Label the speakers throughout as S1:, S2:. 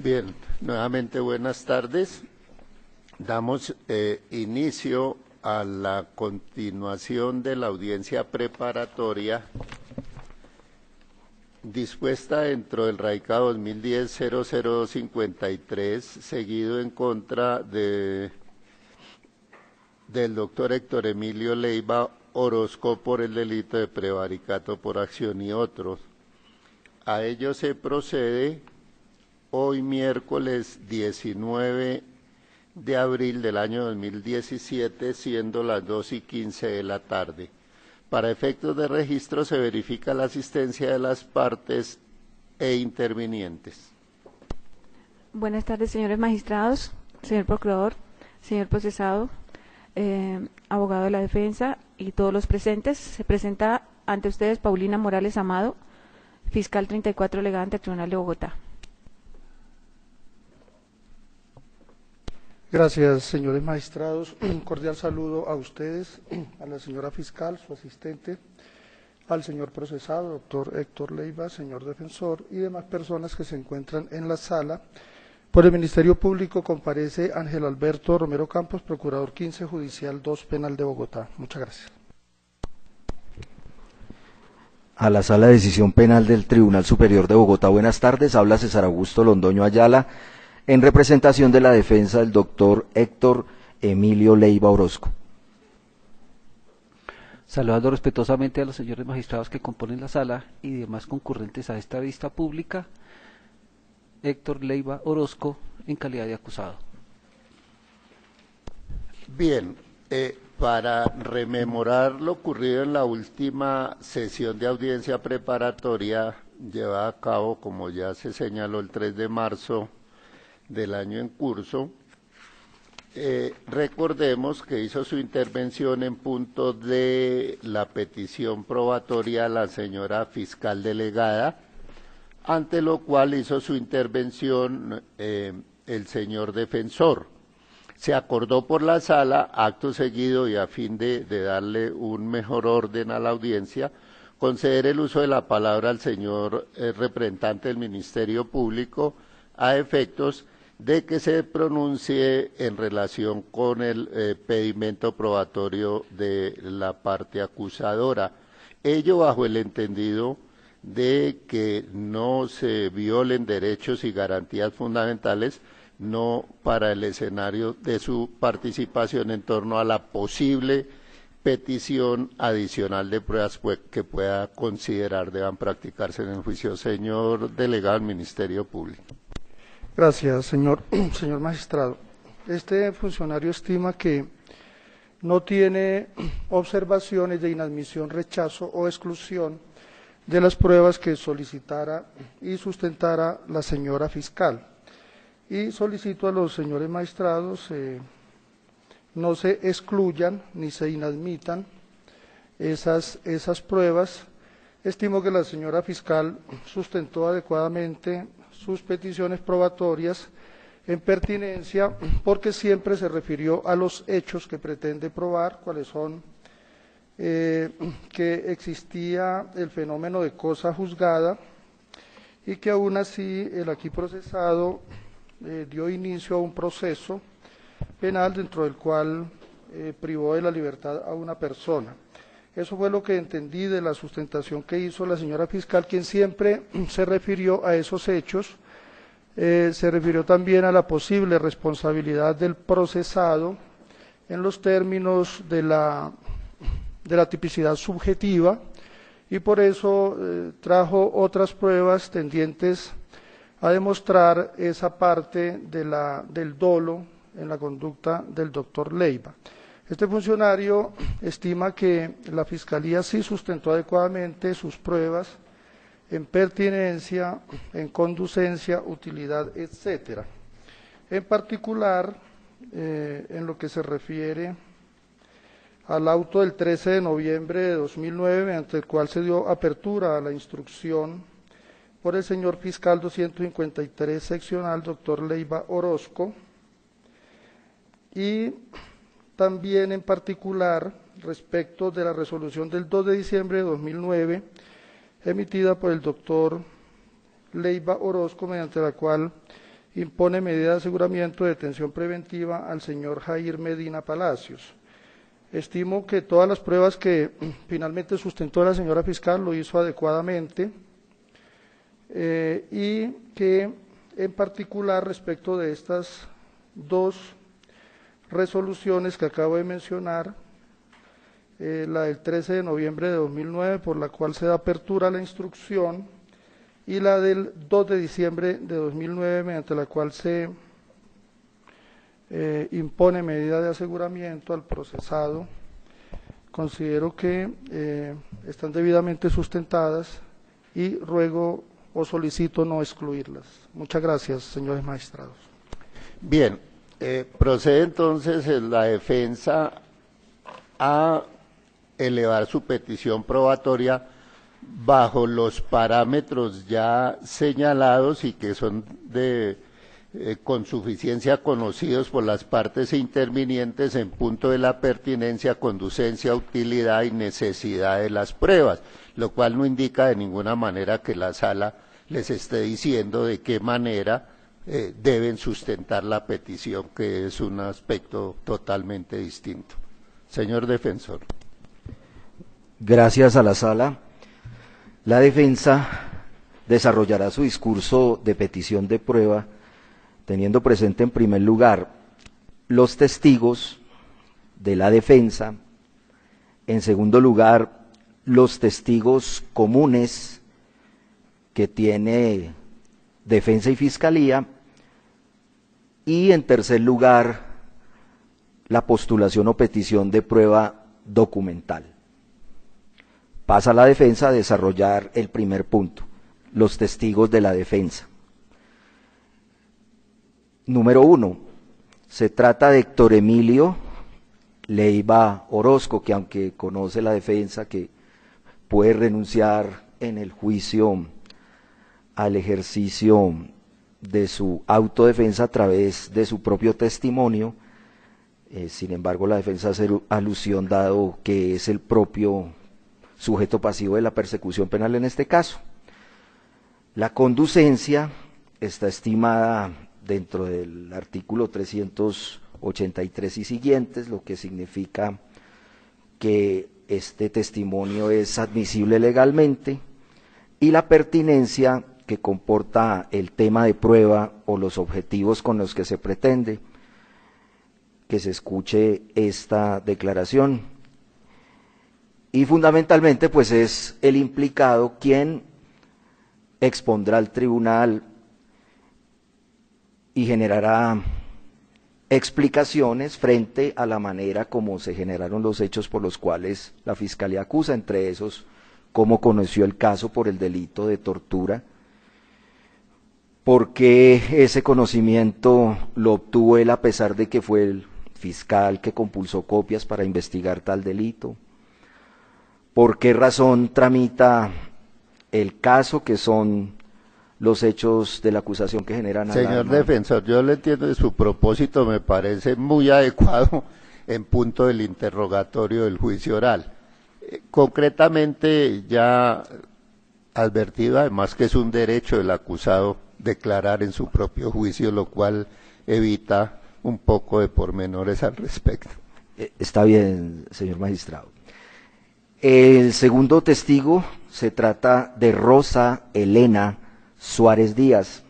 S1: Bien, nuevamente buenas tardes. Damos inicio a la continuación de la audiencia preparatoria dispuesta dentro del radicado 2010-00253, seguido en contra del doctor Héctor Emilio Leiva Orozco por el delito de prevaricato por acción y otros. A ello se procede hoy miércoles 19 de abril del año 2017, siendo las 2:15 de la tarde. Para efectos de registro se verifica la asistencia de las partes e intervinientes.
S2: Buenas tardes, señores magistrados, señor procurador, señor procesado, abogado de la defensa y todos los presentes. Se presenta ante ustedes Paulina Morales Amado, fiscal 34 delegada ante el Tribunal de Bogotá.
S3: Gracias, señores magistrados. Un cordial saludo a ustedes, a la señora fiscal, su asistente, al señor procesado, doctor Héctor Leiva, señor defensor y demás personas que se encuentran en la sala. Por el Ministerio Público comparece Ángel Alberto Romero Campos, procurador 15, judicial 2, penal de Bogotá. Muchas gracias.
S4: A la Sala de Decisión Penal del Tribunal Superior de Bogotá, buenas tardes. Habla César Augusto Londoño Ayala, en representación de la defensa del doctor Héctor Emilio Leiva Orozco.
S5: Saludando respetuosamente a los señores magistrados que componen la sala y demás concurrentes a esta vista pública, Héctor Leiva Orozco, en calidad de acusado.
S1: Bien, para rememorar lo ocurrido en la última sesión de audiencia preparatoria llevada a cabo, como ya se señaló, el 3 de marzo del año en curso, recordemos que hizo su intervención en punto de la petición probatoria la señora fiscal delegada, ante lo cual hizo su intervención el señor defensor. Se acordó por la sala, acto seguido y a fin de darle un mejor orden a la audiencia, conceder el uso de la palabra al señor representante del Ministerio Público a efectos de que se pronuncie en relación con el pedimento probatorio de la parte acusadora. Ello bajo el entendido de que no se violen derechos y garantías fundamentales, no para el escenario de su participación en torno a la posible petición adicional de pruebas que pueda considerar deban practicarse en el juicio. Señor delegado del Ministerio Público.
S3: Gracias, señor magistrado. Este funcionario estima que no tiene observaciones de inadmisión, rechazo o exclusión de las pruebas que solicitara y sustentara la señora fiscal. Y solicito a los señores magistrados no se excluyan ni se inadmitan esas pruebas. Estimo que la señora fiscal sustentó adecuadamente sus peticiones probatorias en pertinencia porque siempre se refirió a los hechos que pretende probar, cuáles son que existía el fenómeno de cosa juzgada y que aún así el aquí procesado dio inicio a un proceso penal dentro del cual privó de la libertad a una persona. Eso fue lo que entendí de la sustentación que hizo la señora fiscal, quien siempre se refirió a esos hechos, se refirió también a la posible responsabilidad del procesado en los términos de la tipicidad subjetiva y por eso trajo otras pruebas tendientes a demostrar esa parte del dolo en la conducta del doctor Leiva. Este funcionario estima que la Fiscalía sí sustentó adecuadamente sus pruebas en pertinencia, en conducencia, utilidad, etcétera. En particular, en lo que se refiere al auto del 13 de noviembre de 2009, mediante el cual se dio apertura a la instrucción por el señor fiscal 253 seccional, doctor Leiva Orozco, y también en particular respecto de la resolución del 2 de diciembre de 2009, emitida por el doctor Leiva Orozco, mediante la cual impone medida de aseguramiento de detención preventiva al señor Jair Medina Palacios. Estimo que todas las pruebas que finalmente sustentó la señora fiscal lo hizo adecuadamente y que en particular respecto de estas dos resoluciones que acabo de mencionar, la del 13 de noviembre de 2009 por la cual se da apertura a la instrucción y la del 2 de diciembre de 2009 mediante la cual se impone medida de aseguramiento al procesado, considero que están debidamente sustentadas y ruego o solicito no excluirlas. Muchas gracias, señores magistrados.
S1: Bien, procede entonces la defensa a elevar su petición probatoria bajo los parámetros ya señalados y que son con suficiencia conocidos por las partes intervinientes en punto de la pertinencia, conducencia, utilidad y necesidad de las pruebas, lo cual no indica de ninguna manera que la sala les esté diciendo de qué manera deben sustentar la petición, que es un aspecto totalmente distinto. Señor defensor.
S4: Gracias a la sala. La defensa desarrollará su discurso de petición de prueba teniendo presente en primer lugar los testigos de la defensa, en segundo lugar los testigos comunes que tiene defensa y fiscalía, y en tercer lugar la postulación o petición de prueba documental. Pasa la defensa a desarrollar el primer punto, los testigos de la defensa. Número 1, se trata de Héctor Emilio Leiva Orozco, que aunque conoce la defensa que puede renunciar en el juicio al ejercicio de su autodefensa a través de su propio testimonio, sin embargo la defensa hace alusión dado que es el propio sujeto pasivo de la persecución penal en este caso. La conducencia está estimada dentro del artículo 383 y siguientes, lo que significa que este testimonio es admisible legalmente, y la pertinencia, que comporta el tema de prueba o los objetivos con los que se pretende que se escuche esta declaración. Y fundamentalmente pues es el implicado quien expondrá al tribunal y generará explicaciones frente a la manera como se generaron los hechos por los cuales la Fiscalía acusa, entre esos cómo conoció el caso por el delito de tortura, por qué ese conocimiento lo obtuvo él a pesar de que fue el fiscal que compulsó copias para investigar tal delito, por qué razón tramita el caso, que son los hechos de la acusación que generan alarma.
S1: Señor defensor, yo le entiendo de su propósito, me parece muy adecuado en punto del interrogatorio del juicio oral. Concretamente, ya advertido además que es un derecho del acusado declarar en su propio juicio, lo cual evita un poco de pormenores al respecto.
S4: Está bien, señor magistrado. El segundo testigo se trata de Rosa Elena Suárez Díaz.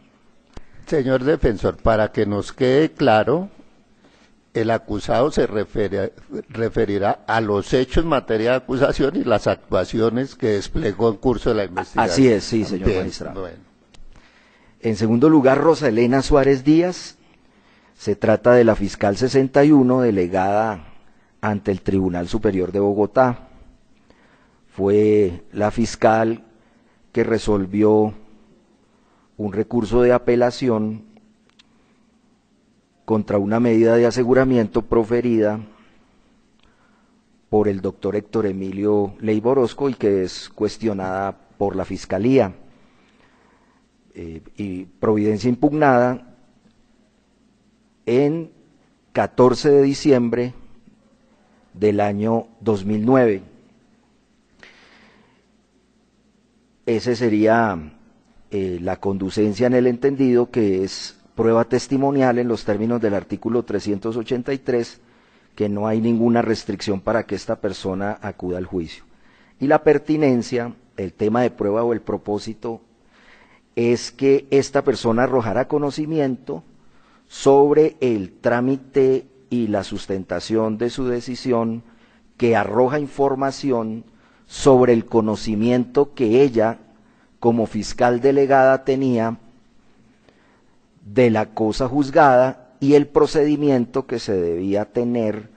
S1: Señor defensor, para que nos quede claro, el acusado se referirá a los hechos en materia de acusación y las actuaciones que desplegó en curso de la investigación.
S4: Así es, sí, señor magistrado.
S1: Bueno.
S4: En segundo lugar, Rosa Elena Suárez Díaz, se trata de la fiscal 61 delegada ante el Tribunal Superior de Bogotá. Fue la fiscal que resolvió un recurso de apelación contra una medida de aseguramiento proferida por el doctor Héctor Emilio Leiva Orozco y que es cuestionada por la Fiscalía y providencia impugnada en 14 de diciembre del año 2009. Ese sería la conducencia en el entendido que es prueba testimonial en los términos del artículo 383, que no hay ninguna restricción para que esta persona acuda al juicio. Y la pertinencia, el tema de prueba o el propósito, es que esta persona arrojará conocimiento sobre el trámite y la sustentación de su decisión, que arroja información sobre el conocimiento que ella, como fiscal delegada, tenía de la cosa juzgada y el procedimiento que se debía tener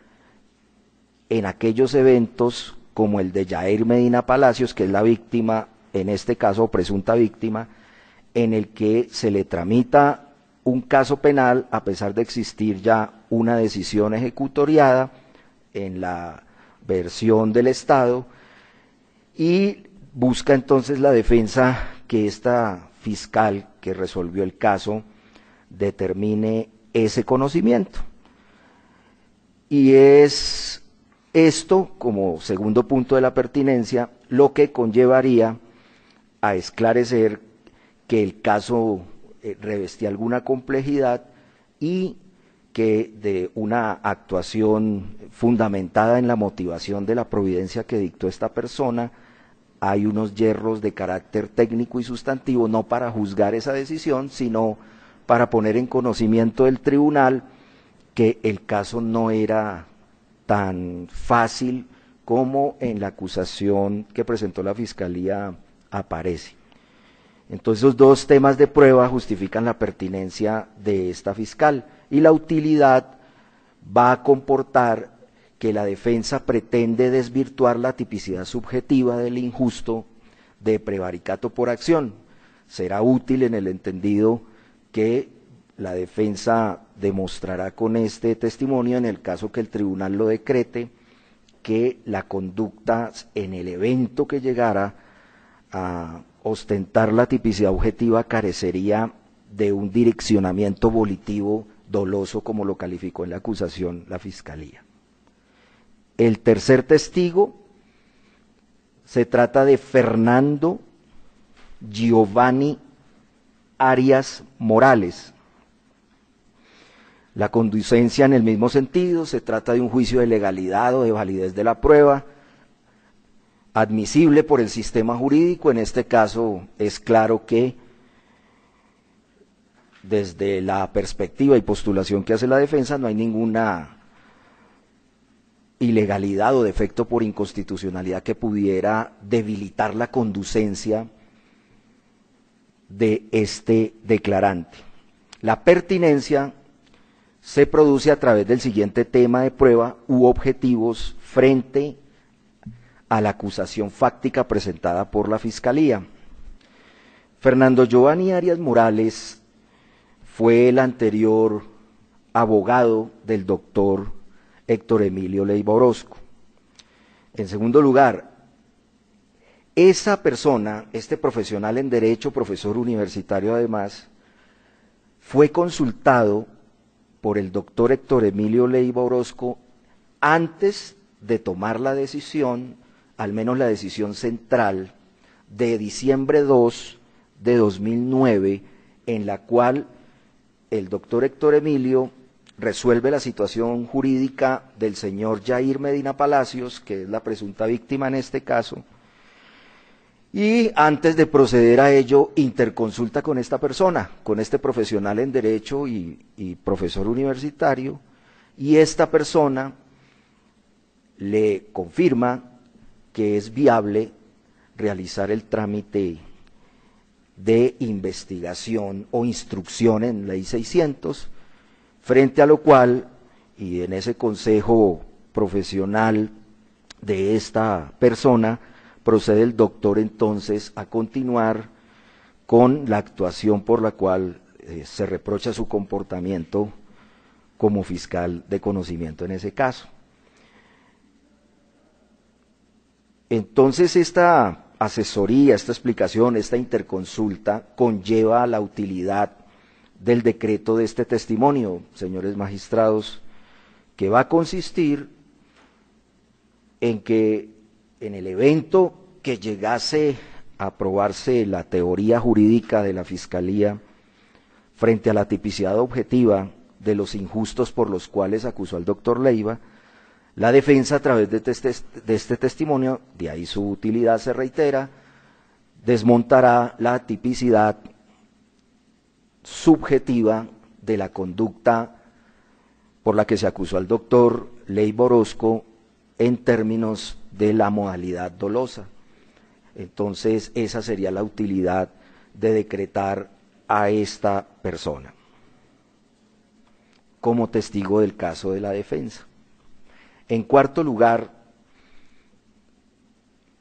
S4: en aquellos eventos como el de Yair Medina Palacios, que es la víctima, en este caso presunta víctima, en el que se le tramita un caso penal a pesar de existir ya una decisión ejecutoriada en la versión del Estado, y busca entonces la defensa que esta fiscal que resolvió el caso determine ese conocimiento. Y es esto, como segundo punto de la pertinencia, lo que conllevaría a esclarecer que el caso revestía alguna complejidad y que de una actuación fundamentada en la motivación de la providencia que dictó esta persona, hay unos yerros de carácter técnico y sustantivo, no para juzgar esa decisión, sino para poner en conocimiento del tribunal que el caso no era tan fácil como en la acusación que presentó la Fiscalía aparece. Entonces, esos dos temas de prueba justifican la pertinencia de esta fiscal, y la utilidad va a comportar que la defensa pretende desvirtuar la tipicidad subjetiva del injusto de prevaricato por acción. Será útil en el entendido que la defensa demostrará con este testimonio, en el caso que el tribunal lo decrete, que la conducta en el evento que llegara a ostentar la tipicidad objetiva carecería de un direccionamiento volitivo doloso, como lo calificó en la acusación la Fiscalía. El tercer testigo se trata de Fernando Giovanni Arias Morales. La conducencia en el mismo sentido, se trata de un juicio de legalidad o de validez de la prueba, admisible por el sistema jurídico. En este caso es claro que desde la perspectiva y postulación que hace la defensa no hay ninguna ilegalidad o defecto por inconstitucionalidad que pudiera debilitar la conducencia de este declarante. La pertinencia se produce a través del siguiente tema de prueba u objetivos frente a la acusación fáctica presentada por la Fiscalía. Fernando Giovanni Arias Morales fue el anterior abogado del doctor Héctor Emilio Leiva Orozco. En segundo lugar, esa persona, este profesional en Derecho, profesor universitario además, fue consultado por el doctor Héctor Emilio Leiva Orozco antes de tomar la decisión, al menos la decisión central, de diciembre 2 de 2009, en la cual el doctor Héctor Emilio resuelve la situación jurídica del señor Yair Medina Palacios, que es la presunta víctima en este caso, y antes de proceder a ello interconsulta con esta persona, con este profesional en Derecho y profesor universitario, y esta persona le confirma que es viable realizar el trámite de investigación o instrucción en Ley 600, frente a lo cual, y en ese consejo profesional de esta persona, procede el doctor entonces a continuar con la actuación por la cual se reprocha su comportamiento como fiscal de conocimiento en ese caso. Entonces esta asesoría, esta explicación, esta interconsulta conlleva la utilidad del decreto de este testimonio, señores magistrados, que va a consistir en que en el evento que llegase a aprobarse la teoría jurídica de la Fiscalía frente a la tipicidad objetiva de los injustos por los cuales acusó al doctor Leiva, la defensa a través de este testimonio, de ahí su utilidad se reitera, desmontará la tipicidad subjetiva de la conducta por la que se acusó al doctor Leiva Orozco en términos de la modalidad dolosa. Entonces, esa sería la utilidad de decretar a esta persona como testigo del caso de la defensa. En cuarto lugar,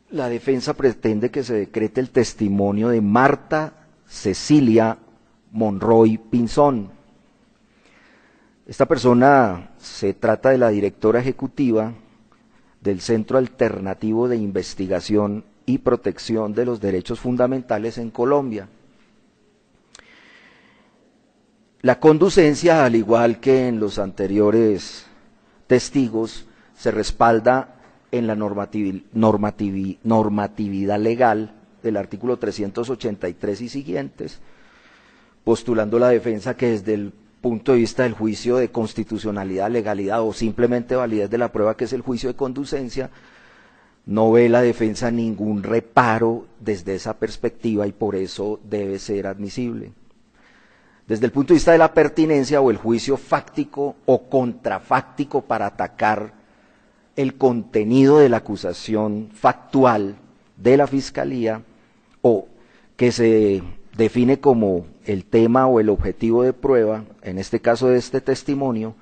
S4: la defensa pretende que se decrete el testimonio de Marta Cecilia Monroy Pinzón. Esta persona se trata de la directora ejecutiva del Centro Alternativo de Investigación y Protección de los Derechos Fundamentales en Colombia. La conducencia, al igual que en los anteriores testigos, se respalda en la normatividad legal del artículo 383 y siguientes, postulando la defensa que desde el punto de vista del juicio de constitucionalidad, legalidad o simplemente validez de la prueba, que es el juicio de conducencia, no ve la defensa ningún reparo desde esa perspectiva y por eso debe ser admisible. Desde el punto de vista de la pertinencia o el juicio fáctico o contrafáctico para atacar el contenido de la acusación factual de la Fiscalía, o que se define como el tema o el objetivo de prueba, en este caso de este testimonio,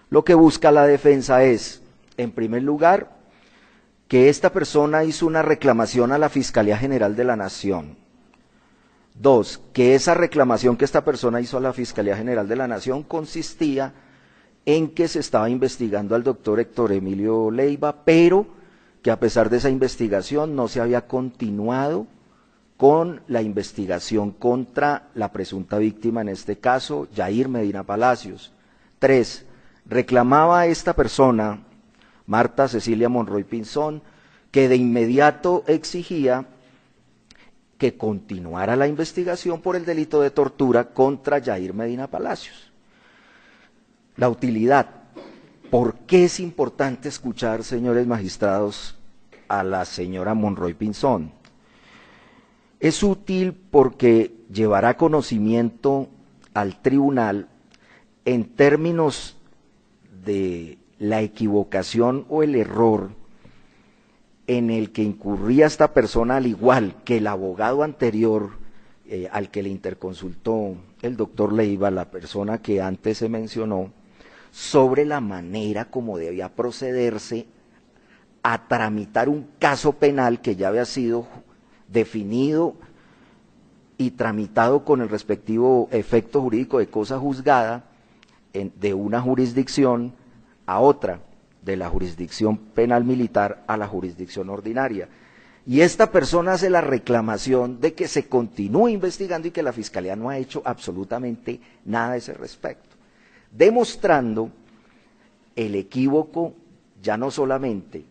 S4: lo que busca la defensa es, en primer lugar, que esta persona hizo una reclamación a la Fiscalía General de la Nación. Dos, que esa reclamación que esta persona hizo a la Fiscalía General de la Nación consistía en que se estaba investigando al doctor Héctor Emilio Leiva, pero que a pesar de esa investigación no se había continuado con la investigación contra la presunta víctima, en este caso, Yair Medina Palacios. Tres, reclamaba a esta persona, Marta Cecilia Monroy Pinzón, que de inmediato exigía que continuara la investigación por el delito de tortura contra Yair Medina Palacios. La utilidad. ¿Por qué es importante escuchar, señores magistrados, a la señora Monroy Pinzón? Es útil porque llevará conocimiento al tribunal en términos de la equivocación o el error en el que incurría esta persona, al igual que el abogado anterior al que le interconsultó el doctor Leiva, la persona que antes se mencionó, sobre la manera como debía procederse a tramitar un caso penal que ya había sido definido y tramitado con el respectivo efecto jurídico de cosa juzgada de una jurisdicción a otra, de la jurisdicción penal militar a la jurisdicción ordinaria. Y esta persona hace la reclamación de que se continúe investigando y que la Fiscalía no ha hecho absolutamente nada a ese respecto, demostrando el equívoco, ya no solamente,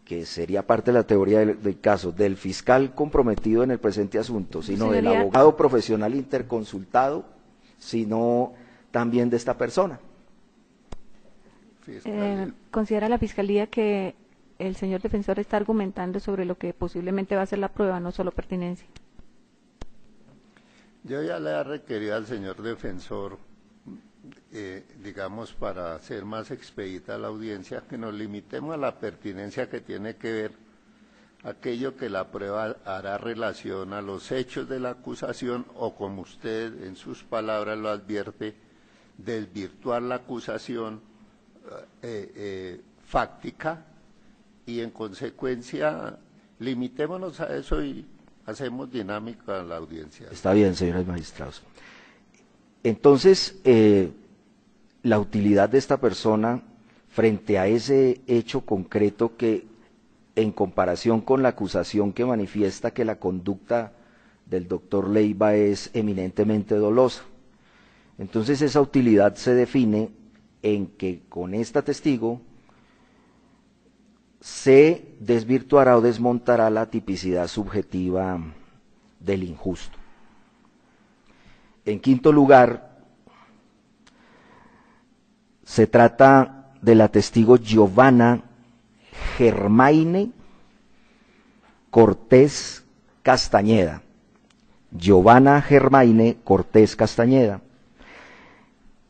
S4: que sería parte de la teoría del caso, del fiscal comprometido en el presente asunto, sino del abogado profesional interconsultado, sino también de esta persona.
S2: ¿Considera la Fiscalía que el señor defensor está argumentando sobre lo que posiblemente va a ser la prueba, no solo pertinencia?
S1: Yo ya le he requerido al señor defensor, digamos, para hacer más expedita la audiencia, que nos limitemos a la pertinencia que tiene que ver aquello que la prueba hará relación a los hechos de la acusación o, como usted en sus palabras lo advierte, desvirtuar la acusación fáctica, y en consecuencia limitémonos a eso y hacemos dinámica la audiencia.
S4: Está bien, señores magistrados. Entonces, la utilidad de esta persona frente a ese hecho concreto que, en comparación con la acusación que manifiesta que la conducta del doctor Leiva es eminentemente dolosa, entonces esa utilidad se define en que con esta testigo se desvirtuará o desmontará la tipicidad subjetiva del injusto. En quinto lugar, se trata de la testigo Giovanna Germaine Cortés Castañeda. Giovanna Germaine Cortés Castañeda.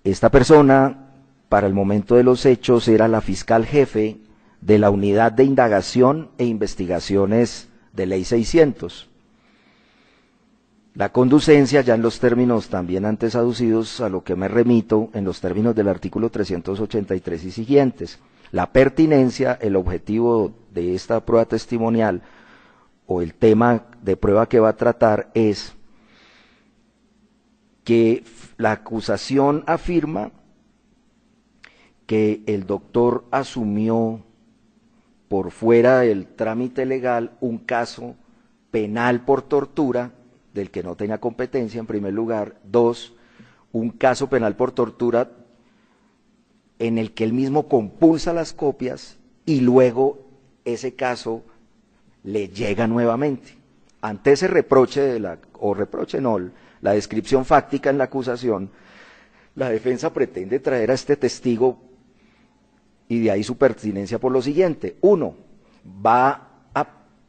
S4: Esta persona, para el momento de los hechos, era la fiscal jefe de la Unidad de Indagación e Investigaciones de Ley 600. La conducencia, ya en los términos también antes aducidos, a lo que me remito, en los términos del artículo 383 y siguientes. La pertinencia, el objetivo de esta prueba testimonial o el tema de prueba que va a tratar es que la acusación afirma que el doctor asumió por fuera del trámite legal un caso penal por tortura del que no tenía competencia, en primer lugar. Dos, un caso penal por tortura en el que él mismo compulsa las copias y luego ese caso le llega nuevamente. Ante ese reproche, la descripción fáctica en la acusación, la defensa pretende traer a este testigo y de ahí su pertinencia por lo siguiente. Uno, va a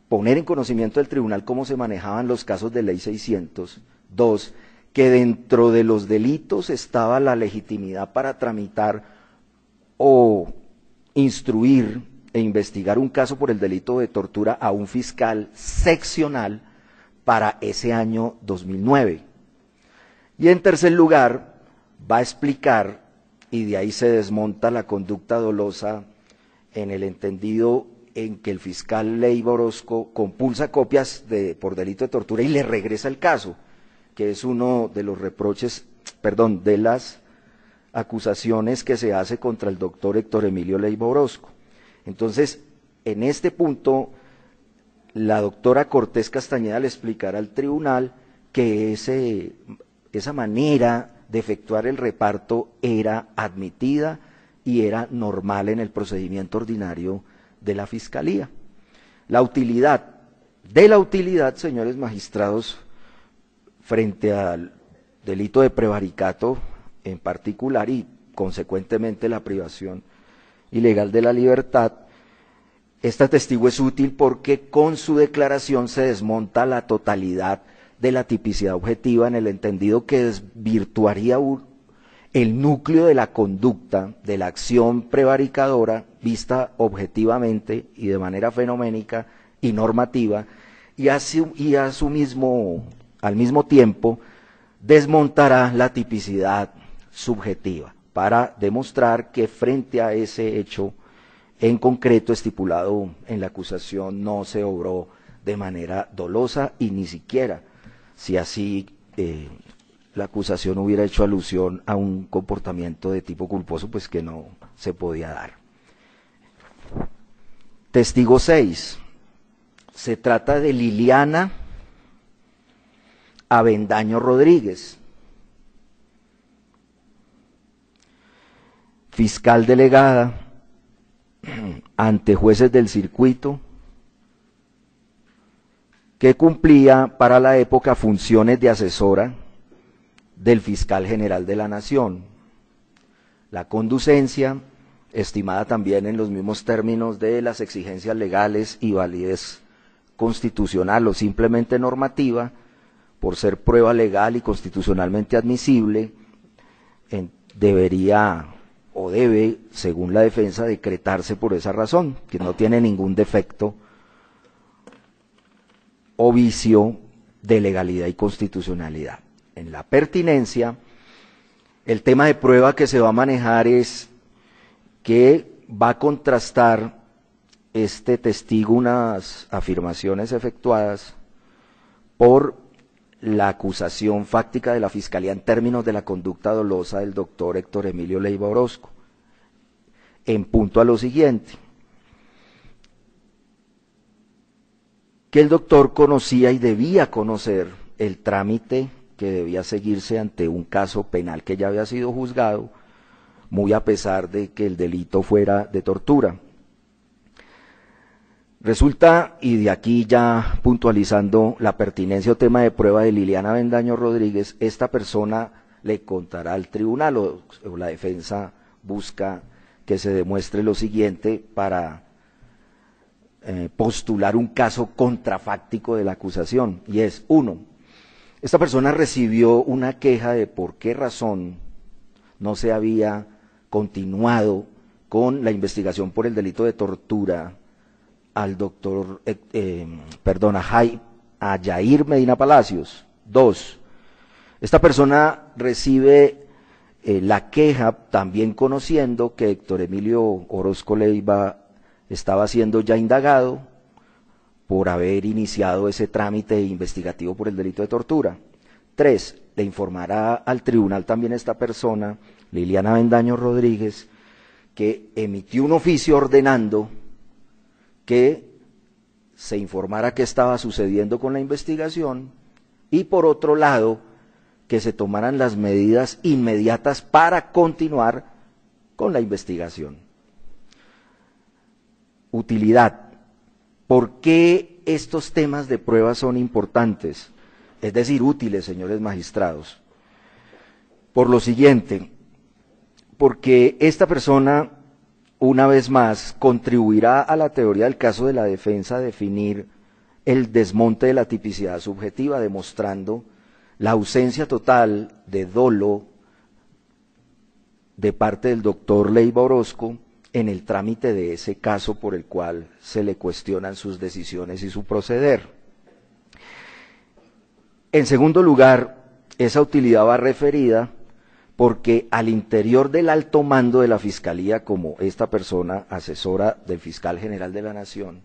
S4: poner en conocimiento del tribunal cómo se manejaban los casos de ley 600. Dos, que dentro de los delitos estaba la legitimidad para tramitar o instruir e investigar un caso por el delito de tortura a un fiscal seccional para ese año 2009. Y en tercer lugar, va a explicar, y de ahí se desmonta la conducta dolosa en el entendido en que el fiscal Leiva Orozco compulsa copias por delito de tortura y le regresa el caso, que es uno de los reproches, de las acusaciones que se hace contra el doctor Héctor Emilio Leiva Orozco. Entonces, en este punto, la doctora Cortés Castañeda le explicará al tribunal que esa manera de efectuar el reparto era admitida y era normal en el procedimiento ordinario de la Fiscalía. La utilidad, señores magistrados, frente al delito de prevaricato en particular y consecuentemente la privación ilegal de la libertad, esta testigo es útil porque con su declaración se desmonta la totalidad de la tipicidad objetiva en el entendido que desvirtuaría el núcleo de la conducta, de la acción prevaricadora vista objetivamente y de manera fenoménica y normativa, y al mismo tiempo desmontará la tipicidad subjetiva para demostrar que frente a ese hecho en concreto estipulado en la acusación no se obró de manera dolosa y ni siquiera si así la acusación hubiera hecho alusión a un comportamiento de tipo culposo, pues que no se podía dar. Testigo 6. Se trata de Liliana Avendaño Rodríguez, fiscal delegada ante jueces del circuito, que cumplía para la época funciones de asesora del fiscal general de la Nación. La conducencia, estimada también en los mismos términos de las exigencias legales y validez constitucional o simplemente normativa, por ser prueba legal y constitucionalmente admisible, debería o debe, según la defensa, decretarse por esa razón, que no tiene ningún defecto o vicio de legalidad y constitucionalidad. En la pertinencia, el tema de prueba que se va a manejar es que va a contrastar este testigo unas afirmaciones efectuadas por la acusación fáctica de la Fiscalía en términos de la conducta dolosa del doctor Héctor Emilio Leiva Orozco, en punto a lo siguiente: que el doctor conocía y debía conocer el trámite que debía seguirse ante un caso penal que ya había sido juzgado, muy a pesar de que el delito fuera de tortura. Resulta, y de aquí ya puntualizando la pertinencia o tema de prueba de Liliana Avendaño Rodríguez, esta persona le contará al tribunal o la defensa busca que se demuestre lo siguiente para postular un caso contrafáctico de la acusación, y es, 1, esta persona recibió una queja de por qué razón no se había continuado con la investigación por el delito de tortura al doctor, a Yair Medina Palacios. 2, esta persona recibe la queja también conociendo que Héctor Emilio Orozco Leiva estaba siendo ya indagado por haber iniciado ese trámite investigativo por el delito de tortura. 3, le informará al tribunal también esta persona, Liliana Avendaño Rodríguez, que emitió un oficio ordenando que se informara qué estaba sucediendo con la investigación y, por otro lado, que se tomaran las medidas inmediatas para continuar con la investigación. Utilidad. ¿Por qué estos temas de prueba son importantes? Es decir, útiles, señores magistrados. Por lo siguiente, porque esta persona, una vez más, contribuirá a la teoría del caso de la defensa a definir el desmonte de la tipicidad subjetiva, demostrando la ausencia total de dolo de parte del doctor Leiva Orozco en el trámite de ese caso por el cual se le cuestionan sus decisiones y su proceder. En segundo lugar, esa utilidad va referida porque al interior del alto mando de la Fiscalía, como esta persona asesora del Fiscal General de la Nación,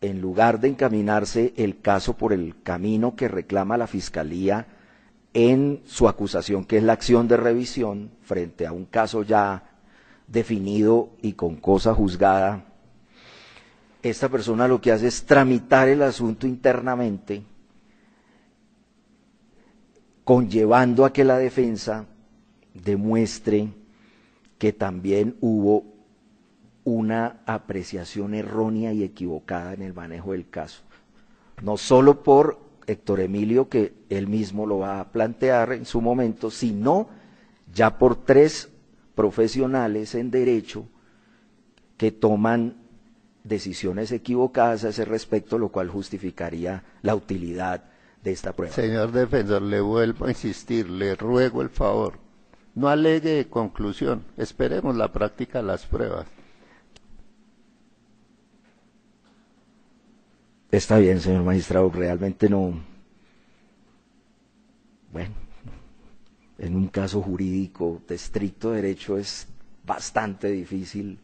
S4: en lugar de encaminarse el caso por el camino que reclama la Fiscalía en su acusación, que es la acción de revisión frente a un caso ya definido y con cosa juzgada, esta persona lo que hace es tramitar el asunto internamente, conllevando a que la defensa demuestre que también hubo una apreciación errónea y equivocada en el manejo del caso. No solo por Héctor Emilio, que él mismo lo va a plantear en su momento, sino ya por 3 profesionales en derecho que toman decisiones equivocadas a ese respecto, lo cual justificaría la utilidad de esta prueba.
S1: Señor defensor, le vuelvo a insistir, le ruego el favor, no alegue conclusión, esperemos la práctica de las pruebas.
S4: Está bien, señor magistrado, realmente no. Bueno, en un caso jurídico de estricto derecho es bastante difícil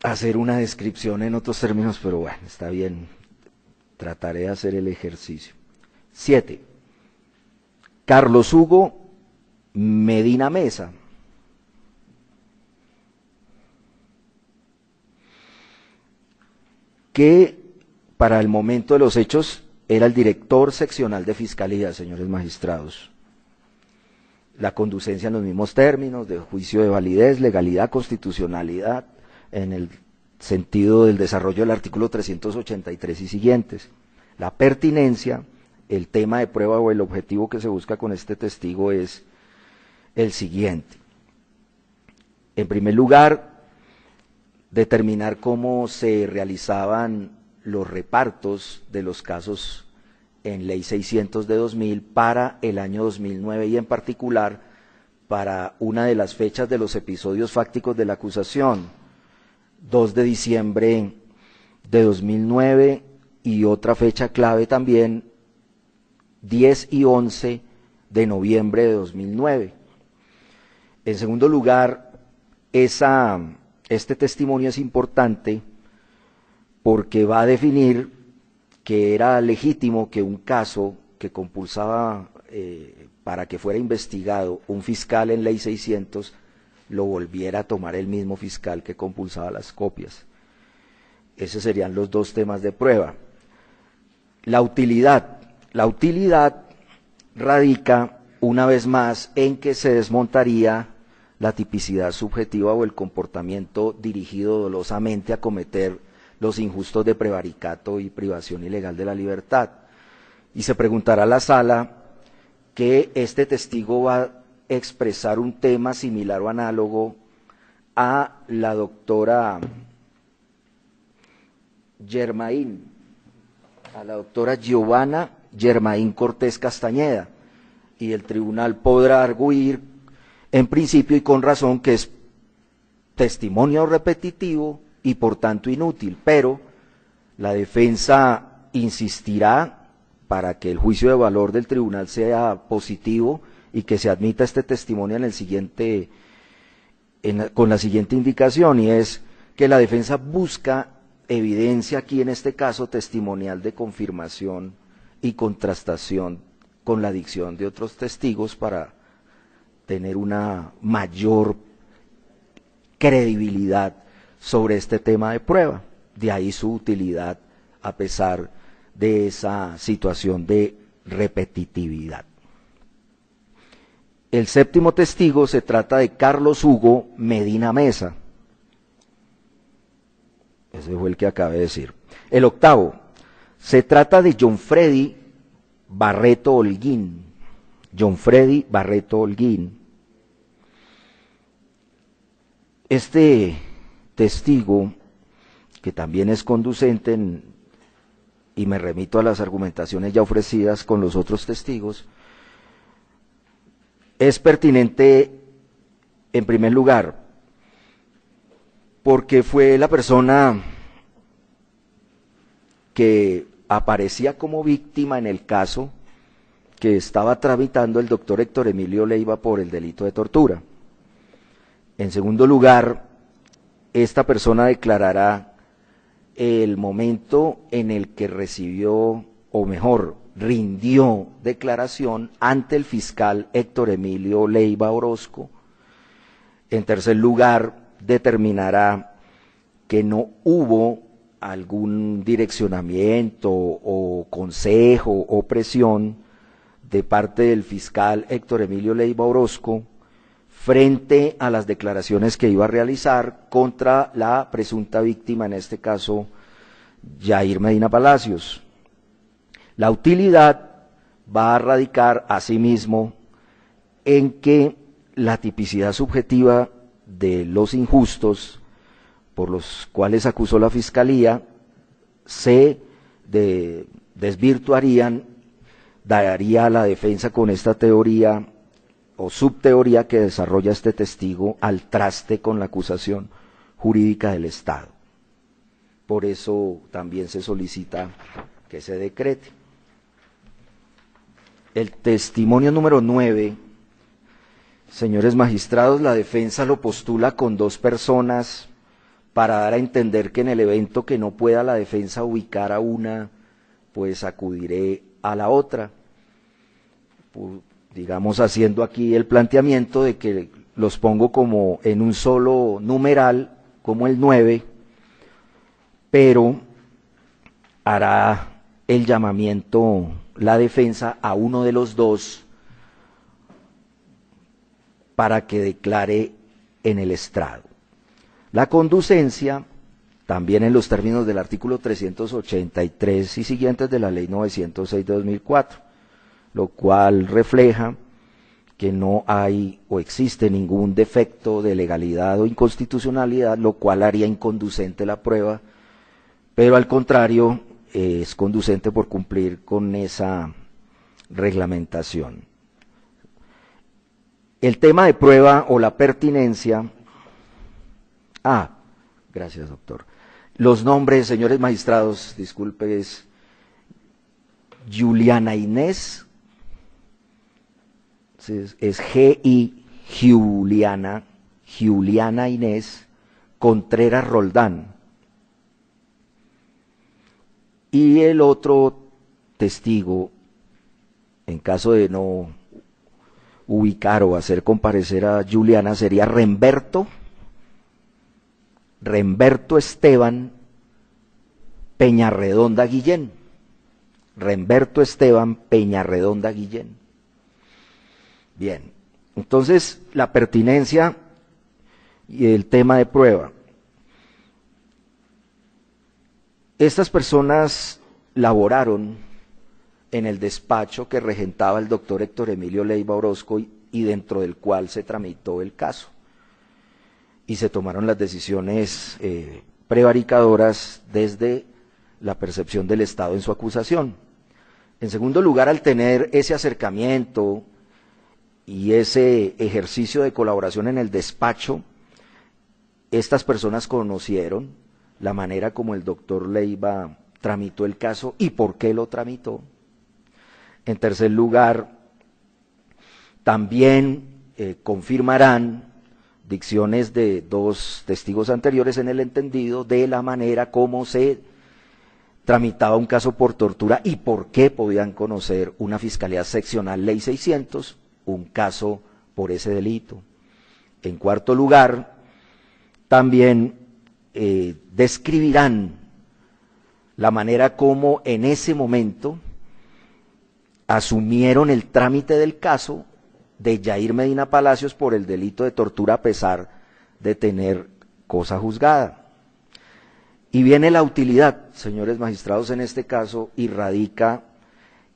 S4: hacer una descripción en otros términos, pero bueno, está bien, trataré de hacer el ejercicio. 7. Carlos Hugo Medina Mesa. Que para el momento de los hechos era el director seccional de Fiscalía, señores magistrados. La conducencia en los mismos términos, de juicio de validez, legalidad, constitucionalidad, en el sentido del desarrollo del artículo 383 y siguientes. La pertinencia, el tema de prueba o el objetivo que se busca con este testigo es el siguiente. En primer lugar, determinar cómo se realizaban los repartos de los casos en Ley 600 de 2000 para el año 2009 y en particular para una de las fechas de los episodios fácticos de la acusación, 2 de diciembre de 2009 y otra fecha clave también, 10 y 11 de noviembre de 2009. En segundo lugar, este testimonio es importante porque va a definir que era legítimo que un caso que compulsaba para que fuera investigado un fiscal en Ley 600 lo volviera a tomar el mismo fiscal que compulsaba las copias. Esos serían los 2 temas de prueba. La utilidad radica una vez más en que se desmontaría la tipicidad subjetiva o el comportamiento dirigido dolosamente a cometer los injustos de prevaricato y privación ilegal de la libertad. Y se preguntará a la sala que este testigo va a expresar un tema similar o análogo a la doctora Germain, a la doctora Giovanna Germain Cortés Castañeda, y el tribunal podrá arguir en principio y con razón que es testimonio repetitivo y por tanto inútil, pero la defensa insistirá para que el juicio de valor del tribunal sea positivo y que se admita este testimonio en el siguiente, con la siguiente indicación, y es que la defensa busca evidencia aquí en este caso testimonial de confirmación y contrastación con la dicción de otros testigos para tener una mayor credibilidad sobre este tema de prueba. De ahí su utilidad a pesar de esa situación de repetitividad. El séptimo testigo se trata de Carlos Hugo Medina Mesa. Ese fue el que acabé de decir. El octavo se trata de John Freddy Barreto Holguín. John Freddy Barreto Holguín. Este testigo, que también es conducente y me remito a las argumentaciones ya ofrecidas con los otros testigos, es pertinente en primer lugar porque fue la persona que aparecía como víctima en el caso que estaba tramitando el doctor Héctor Emilio Leiva por el delito de tortura. En segundo lugar, esta persona declarará el momento en el que recibió, o mejor, rindió declaración ante el fiscal Héctor Emilio Leiva Orozco. En tercer lugar, determinará que no hubo algún direccionamiento o consejo o presión de parte del fiscal Héctor Emilio Leiva Orozco frente a las declaraciones que iba a realizar contra la presunta víctima, en este caso Yair Medina Palacios. La utilidad va a radicar asimismo en que la tipicidad subjetiva de los injustos por los cuales acusó la Fiscalía se desvirtuarían, daría a la defensa con esta teoría o subteoría que desarrolla este testigo al traste con la acusación jurídica del Estado. Por eso también se solicita que se decrete. El testimonio número 9, señores magistrados, la defensa lo postula con dos personas para dar a entender que en el evento que no pueda la defensa ubicar a una, pues acudiré a la otra. Digamos, haciendo aquí el planteamiento de que los pongo como en un solo numeral, como el 9, pero hará el llamamiento la defensa a uno de los dos para que declare en el estrado. La conducencia, también en los términos del artículo 383 y siguientes de la Ley 906 de 2004, lo cual refleja que no hay o existe ningún defecto de legalidad o inconstitucionalidad, lo cual haría inconducente la prueba, pero al contrario es conducente por cumplir con esa reglamentación. El tema de prueba o la pertinencia. Gracias, doctor. Los nombres, señores magistrados, disculpe, es Juliana Inés, es G.I. Juliana Inés Contreras Roldán. Y el otro testigo, en caso de no ubicar o hacer comparecer a Juliana, sería Remberto Esteban Peñarredonda Guillén. Remberto Esteban Peñarredonda Guillén. Bien, entonces la pertinencia Y el tema de prueba. Estas personas laboraron en el despacho que regentaba el doctor Héctor Emilio Leiva Orozco y dentro del cual se tramitó el caso. Y se tomaron las decisiones prevaricadoras desde la percepción del Estado en su acusación. En segundo lugar, al tener ese acercamiento y ese ejercicio de colaboración en el despacho, estas personas conocieron la manera como el doctor Leiva tramitó el caso y por qué lo tramitó. En tercer lugar, también confirmarán dicciones de dos testigos anteriores en el entendido de la manera como se tramitaba un caso por tortura y por qué podían conocer una Fiscalía Seccional Ley 600 un caso por ese delito. En cuarto lugar, también describirán la manera como en ese momento asumieron el trámite del caso de Yair Medina Palacios por el delito de tortura a pesar de tener cosa juzgada. Y viene la utilidad, señores magistrados, en este caso, y radica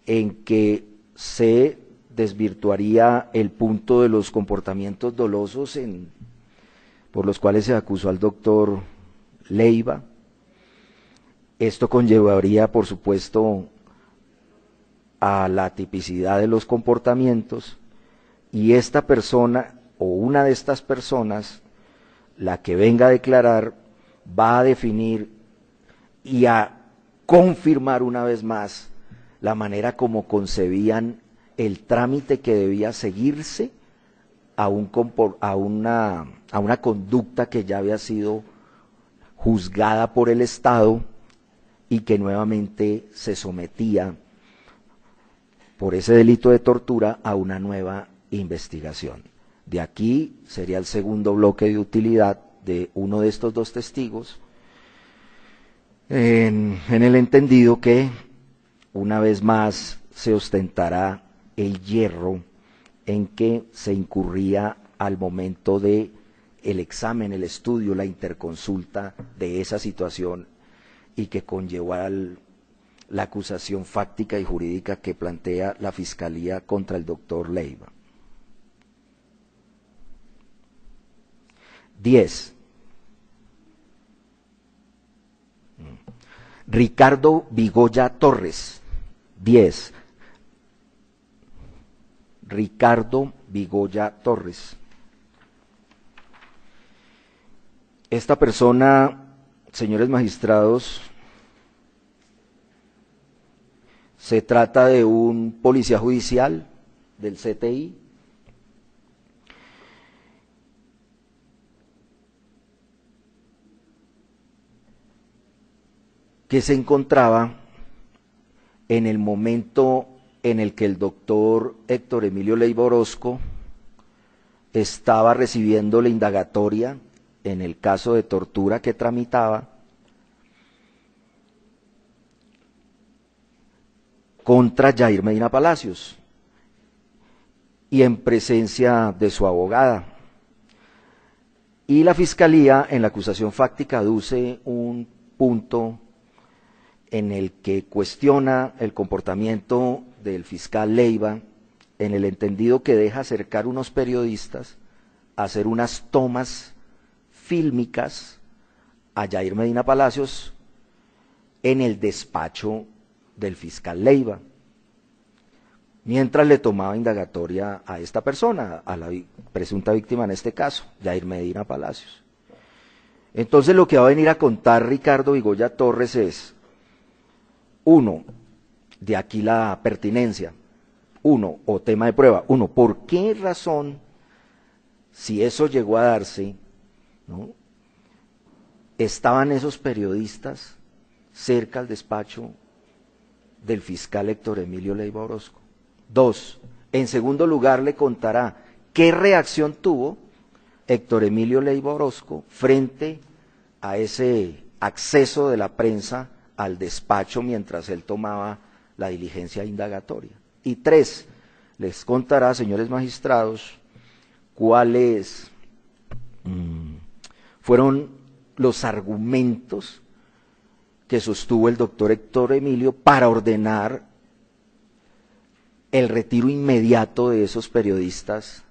S4: en que se desvirtuaría el punto de los comportamientos dolosos por los cuales se acusó al doctor Leiva. Esto conllevaría, por supuesto, a la tipicidad de los comportamientos, y esta persona o una de estas personas, la que venga a declarar, va a definir y a confirmar una vez más la manera como concebían el trámite que debía seguirse a una conducta que ya había sido juzgada por el Estado y que nuevamente se sometía por ese delito de tortura a una nueva investigación. De aquí sería el segundo bloque de utilidad de uno de estos dos testigos, en el entendido que una vez más se ostentará el hierro en que se incurría al momento de el examen, el estudio, la interconsulta de esa situación y que conllevó la acusación fáctica y jurídica que plantea la Fiscalía contra el doctor Leiva. 10. Ricardo Vigoya Torres. 10. Ricardo Vigoya Torres. Esta persona, señores magistrados, se trata de un policía judicial del CTI, que se encontraba en el momento en el que el doctor Héctor Emilio Leiva Orozco estaba recibiendo la indagatoria en el caso de tortura que tramitaba contra Yair Medina Palacios y en presencia de su abogada. Y la Fiscalía en la acusación fáctica aduce un punto en el que cuestiona el comportamiento del fiscal Leiva en el entendido que deja acercar unos periodistas a hacer unas tomas fílmicas a Yair Medina Palacios en el despacho del fiscal Leiva, mientras le tomaba indagatoria a esta persona, a la presunta víctima en este caso, Yair Medina Palacios. Entonces lo que va a venir a contar Ricardo Vigoya Torres es, uno, de aquí la pertinencia, o tema de prueba, ¿por qué razón, si eso llegó a darse, ¿no?, estaban esos periodistas cerca al despacho del fiscal Héctor Emilio Leiva Orozco? 2, en segundo lugar le contará qué reacción tuvo Héctor Emilio Leiva Orozco frente a ese acceso de la prensa al despacho mientras él tomaba la diligencia indagatoria. Y 3, les contará, señores magistrados, cuál es fueron los argumentos que sostuvo el doctor Héctor Emilio para ordenar el retiro inmediato de esos periodistas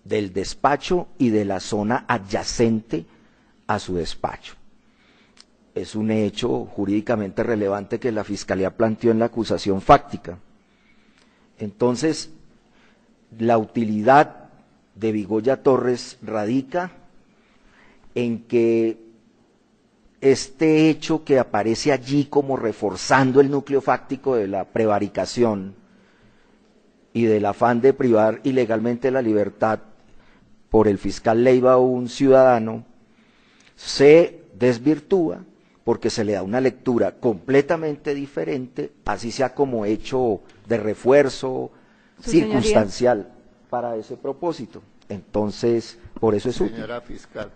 S4: del despacho y de la zona adyacente a su despacho. Es un hecho jurídicamente relevante que la Fiscalía planteó en la acusación fáctica. Entonces, la utilidad de Begoña Torres radica en que este hecho que aparece allí como reforzando el núcleo fáctico de la prevaricación y del afán de privar ilegalmente la libertad por el fiscal Leiva a un ciudadano, se desvirtúa porque se le da una lectura completamente diferente, así sea como hecho de refuerzo circunstancial para ese propósito. Entonces, por eso es útil.
S1: Señora fiscal.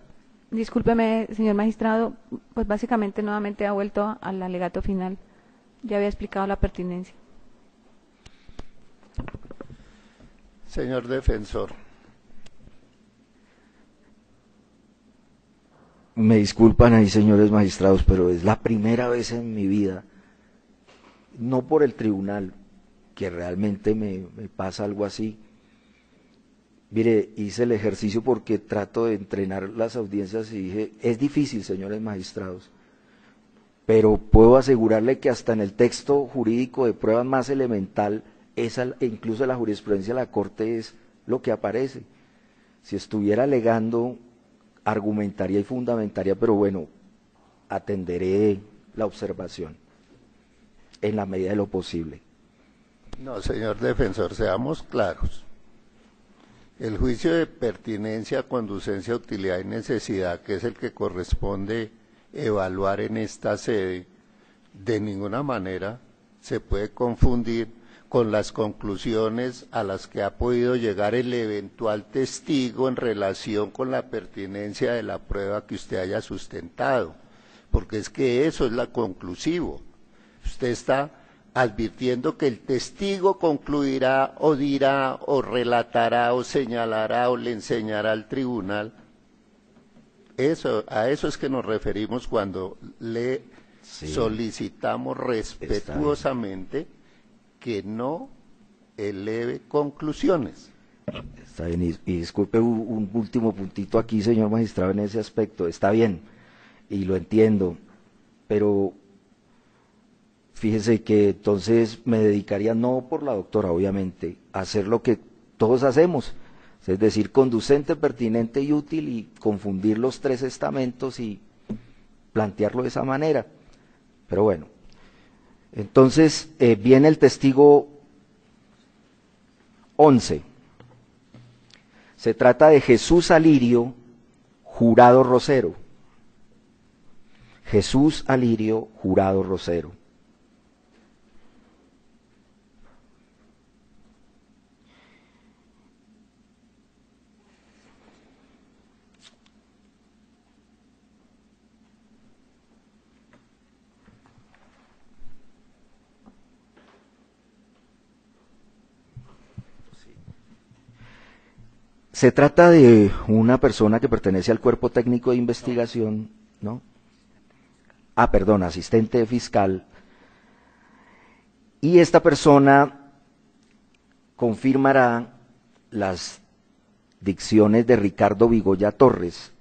S2: Discúlpeme, señor magistrado, pues básicamente nuevamente ha vuelto al alegato final. Ya había explicado la pertinencia.
S1: Señor defensor.
S4: Me disculpan ahí, señores magistrados, pero es la primera vez en mi vida, no por el tribunal, que realmente me pasa algo así. Mire, hice el ejercicio porque trato de entrenar las audiencias y dije, es difícil, señores magistrados, pero puedo asegurarle que hasta en el texto jurídico de prueba más elemental, incluso la jurisprudencia de la Corte es lo que aparece. Si estuviera alegando, argumentaría y fundamentaría, pero bueno, atenderé la observación en la medida de lo posible.
S1: No, señor defensor, seamos claros. El juicio de pertinencia, conducencia, utilidad y necesidad, que es el que corresponde evaluar en esta sede, de ninguna manera se puede confundir con las conclusiones a las que ha podido llegar el eventual testigo en relación con la pertinencia de la prueba que usted haya sustentado, porque es que eso es la conclusivo. Usted está advirtiendo que el testigo concluirá o dirá o relatará o señalará o le enseñará al tribunal. A eso es que nos referimos cuando le solicitamos respetuosamente que no eleve conclusiones.
S4: Está bien, y disculpe un último puntito aquí, señor magistrado, en ese aspecto. Está bien, y lo entiendo, pero fíjese que entonces me dedicaría, no por la doctora, obviamente, a hacer lo que todos hacemos, es decir, conducente, pertinente y útil, y confundir los tres estamentos y plantearlo de esa manera. Pero bueno, entonces viene el testigo 11. Se trata de Jesús Alirio, jurado Rosero. Jesús Alirio, jurado Rosero. Se trata de una persona que pertenece al Cuerpo Técnico de Investigación, ¿no? Perdón, asistente fiscal. Y esta persona confirmará las dicciones de Ricardo Begoña Torres.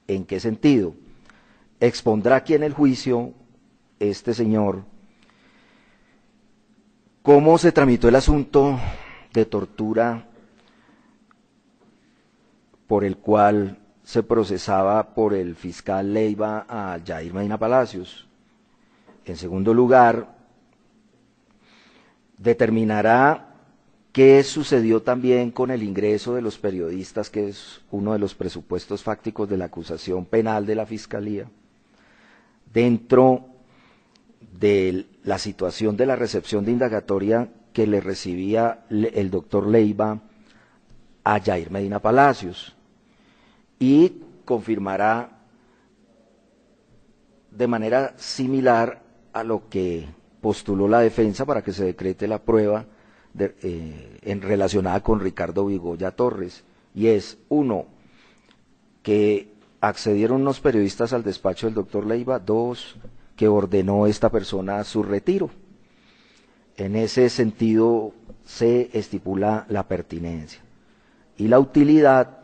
S4: ¿En qué sentido? Expondrá aquí en el juicio este señor cómo se tramitó el asunto de tortura por el cual se procesaba por el fiscal Leiva a Jair Medina Palacios. En segundo lugar, determinará qué sucedió también con el ingreso de los periodistas, que es uno de los presupuestos fácticos de la acusación penal de la Fiscalía, dentro de la situación de la recepción de indagatoria que le recibía el doctor Leiva a Jair Medina Palacios, y confirmará de manera similar a lo que postuló la defensa para que se decrete la prueba relacionada con Ricardo Begoña Torres, y es, 1, que accedieron unos periodistas al despacho del doctor Leiva, 2, que ordenó esta persona su retiro. En ese sentido se estipula la pertinencia. Y la utilidad,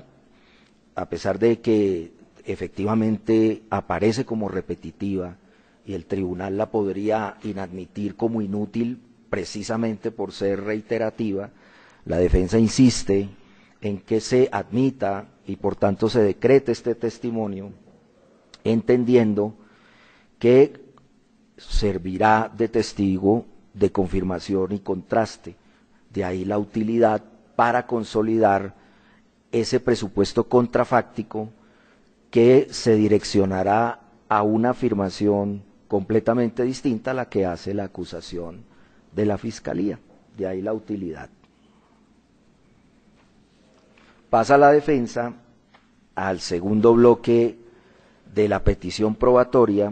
S4: a pesar de que efectivamente aparece como repetitiva y el tribunal la podría inadmitir como inútil precisamente por ser reiterativa, la defensa insiste en que se admita y por tanto se decrete este testimonio, entendiendo que servirá de testigo de confirmación y contraste. De ahí la utilidad para consolidar ese presupuesto contrafáctico que se direccionará a una afirmación completamente distinta a la que hace la acusación de la Fiscalía. De ahí la utilidad. Pasa la defensa al segundo bloque de la petición probatoria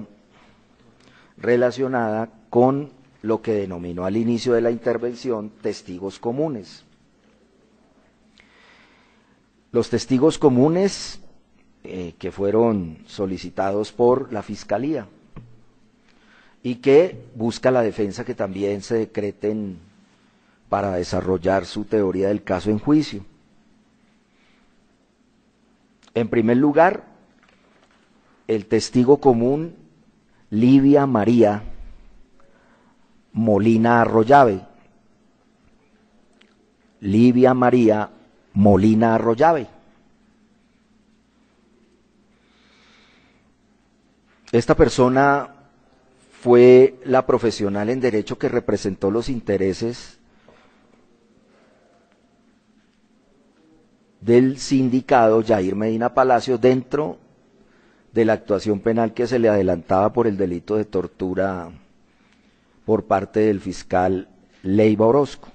S4: relacionada con lo que denominó al inicio de la intervención testigos comunes. Los testigos comunes que fueron solicitados por la Fiscalía y que busca la defensa que también se decreten para desarrollar su teoría del caso en juicio. En primer lugar, el testigo común Livia María Molina Arroyave. Livia María Molina Arroyave. Esta persona fue la profesional en derecho que representó los intereses del sindicado Yair Medina Palacio dentro de la actuación penal que se le adelantaba por el delito de tortura por parte del fiscal Leiva Orozco.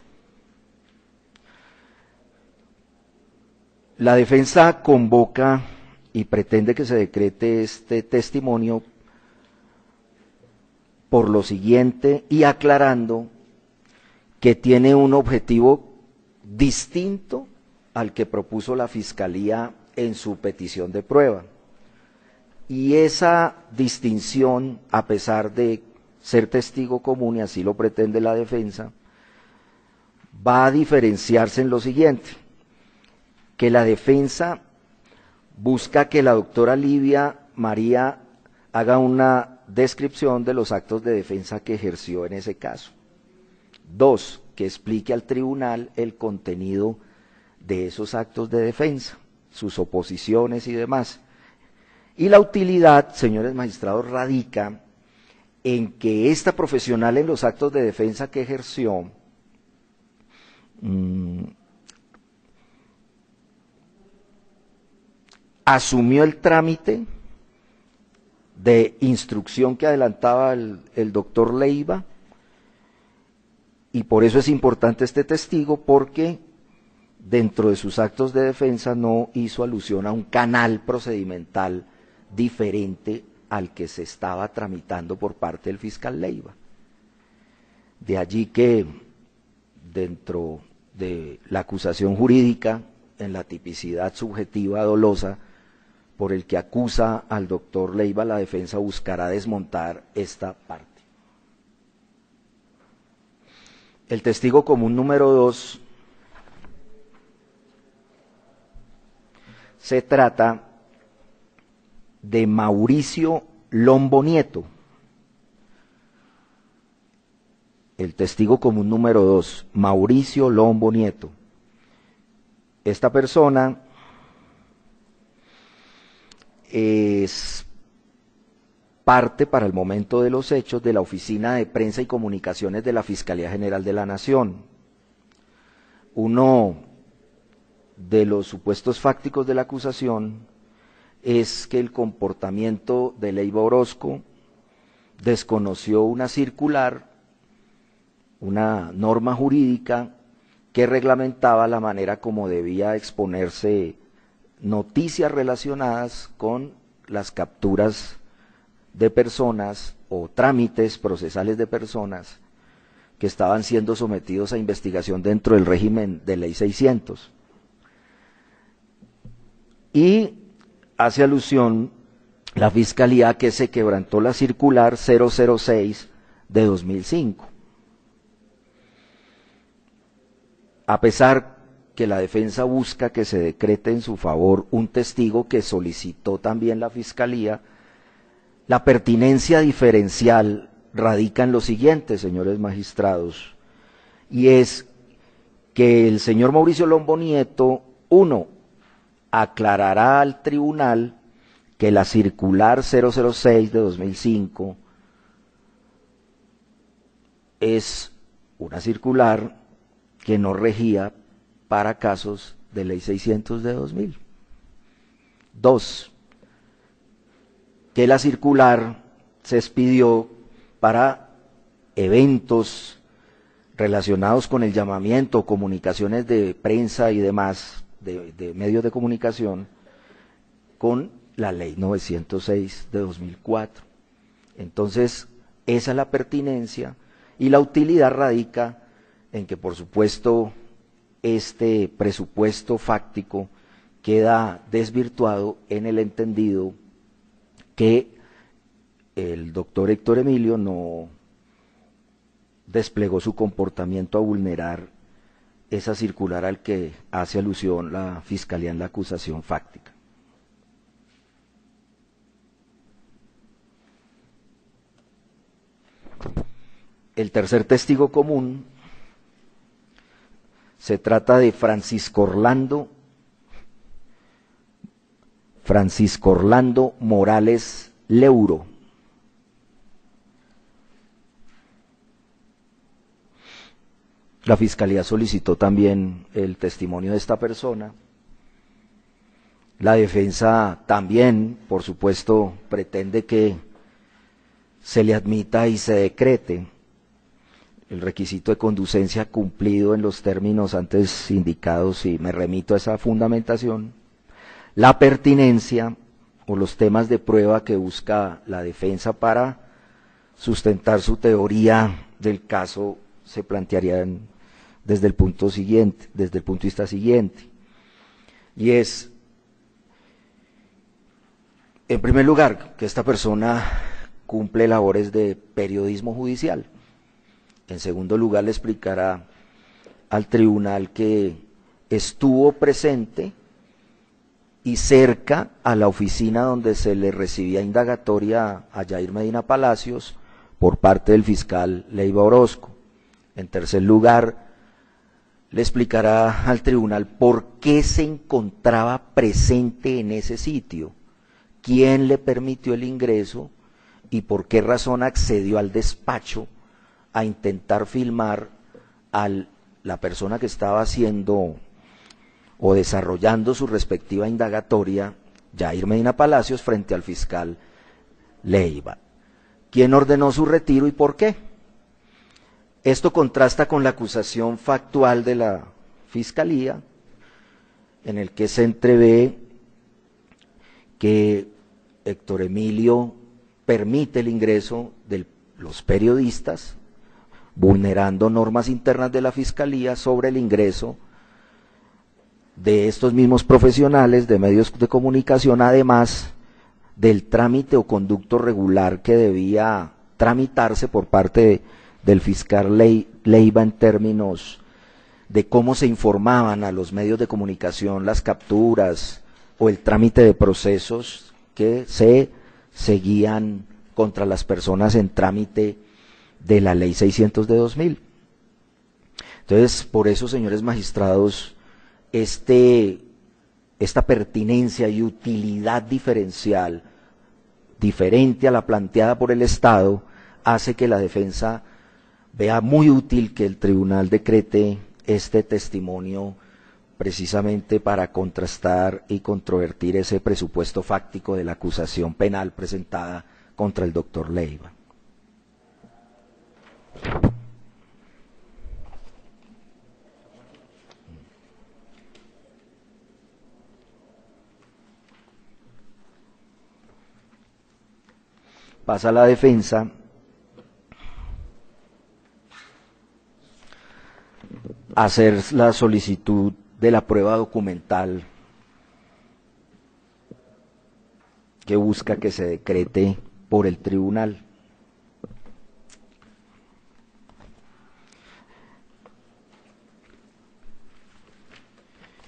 S4: La defensa convoca y pretende que se decrete este testimonio por lo siguiente y aclarando que tiene un objetivo distinto al que propuso la Fiscalía en su petición de prueba. Y esa distinción, a pesar de ser testigo común, y así lo pretende la defensa, va a diferenciarse en lo siguiente, que la defensa busca que la doctora Livia María haga una descripción de los actos de defensa que ejerció en ese caso. 2, que explique al tribunal el contenido de esos actos de defensa, sus oposiciones y demás. Y la utilidad, señores magistrados, radica en que esta profesional en los actos de defensa que ejerció asumió el trámite de instrucción que adelantaba el doctor Leiva, y por eso es importante este testigo, porque dentro de sus actos de defensa no hizo alusión a un canal procedimental diferente al que se estaba tramitando por parte del fiscal Leiva. De allí que dentro de la acusación jurídica, en la tipicidad subjetiva dolosa por el que acusa al doctor Leiva, la defensa buscará desmontar esta parte. El testigo común número 2 se trata de Mauricio Lombo Nieto. El testigo común número 2, Mauricio Lombo Nieto. Esta persona es parte para el momento de los hechos de la Oficina de Prensa y Comunicaciones de la Fiscalía General de la Nación. Uno de los supuestos fácticos de la acusación es que el comportamiento de Leiva Orozco desconoció una circular, una norma jurídica que reglamentaba la manera como debía exponerse noticias relacionadas con las capturas de personas o trámites procesales de personas que estaban siendo sometidos a investigación dentro del régimen de Ley 600. Y hace alusión la Fiscalía a que se quebrantó la circular 006 de 2005. A pesar que la defensa busca que se decrete en su favor un testigo que solicitó también la Fiscalía, la pertinencia diferencial radica en lo siguiente, señores magistrados, y es que el señor Mauricio Lombo Nieto, uno, aclarará al tribunal que la circular 006 de 2005 es una circular que no regía para casos de ley 600 de 2000. Dos, que la circular se expidió para eventos relacionados con el llamamiento, comunicaciones de prensa y demás, de medios de comunicación, con la ley 906 de 2004. Entonces, esa es la pertinencia, y la utilidad radica en que, por supuesto, este presupuesto fáctico queda desvirtuado en el entendido que el doctor Héctor Emilio no desplegó su comportamiento a vulnerar esa circular al que hace alusión la Fiscalía en la acusación fáctica. El tercer testigo común se trata de Francisco Orlando Morales Leuro. La Fiscalía solicitó también el testimonio de esta persona. La defensa también, por supuesto, pretende que se le admita y se decrete el requisito de conducencia cumplido en los términos antes indicados, y me remito a esa fundamentación. La pertinencia o los temas de prueba que busca la defensa para sustentar su teoría del caso se plantearían desde el punto de vista siguiente, y es, en primer lugar, que esta persona cumple labores de periodismo judicial. En segundo lugar, le explicará al tribunal que estuvo presente y cerca a la oficina donde se le recibía indagatoria a Yair Medina Palacios por parte del fiscal Leiva Orozco. En tercer lugar, le explicará al tribunal por qué se encontraba presente en ese sitio, quién le permitió el ingreso y por qué razón accedió al despacho a intentar filmar a la persona que estaba haciendo o desarrollando su respectiva indagatoria, Yair Medina Palacios, frente al fiscal Leiva. ¿Quién ordenó su retiro y por qué? Esto contrasta con la acusación factual de la Fiscalía, en el que se entrevé que Héctor Emilio permite el ingreso de los periodistas, vulnerando normas internas de la Fiscalía sobre el ingreso de estos mismos profesionales de medios de comunicación, además del trámite o conducto regular que debía tramitarse por parte del fiscal Leiva en términos de cómo se informaban a los medios de comunicación las capturas o el trámite de procesos que se seguían contra las personas en trámite de la ley 600 de 2000. Entonces, por eso, señores magistrados, esta pertinencia y utilidad diferencial, diferente a la planteada por el Estado, hace que la defensa vea muy útil que el tribunal decrete este testimonio precisamente para contrastar y controvertir ese presupuesto fáctico de la acusación penal presentada contra el doctor Leiva. Pasa la defensa a hacer la solicitud de la prueba documental que busca que se decrete por el tribunal.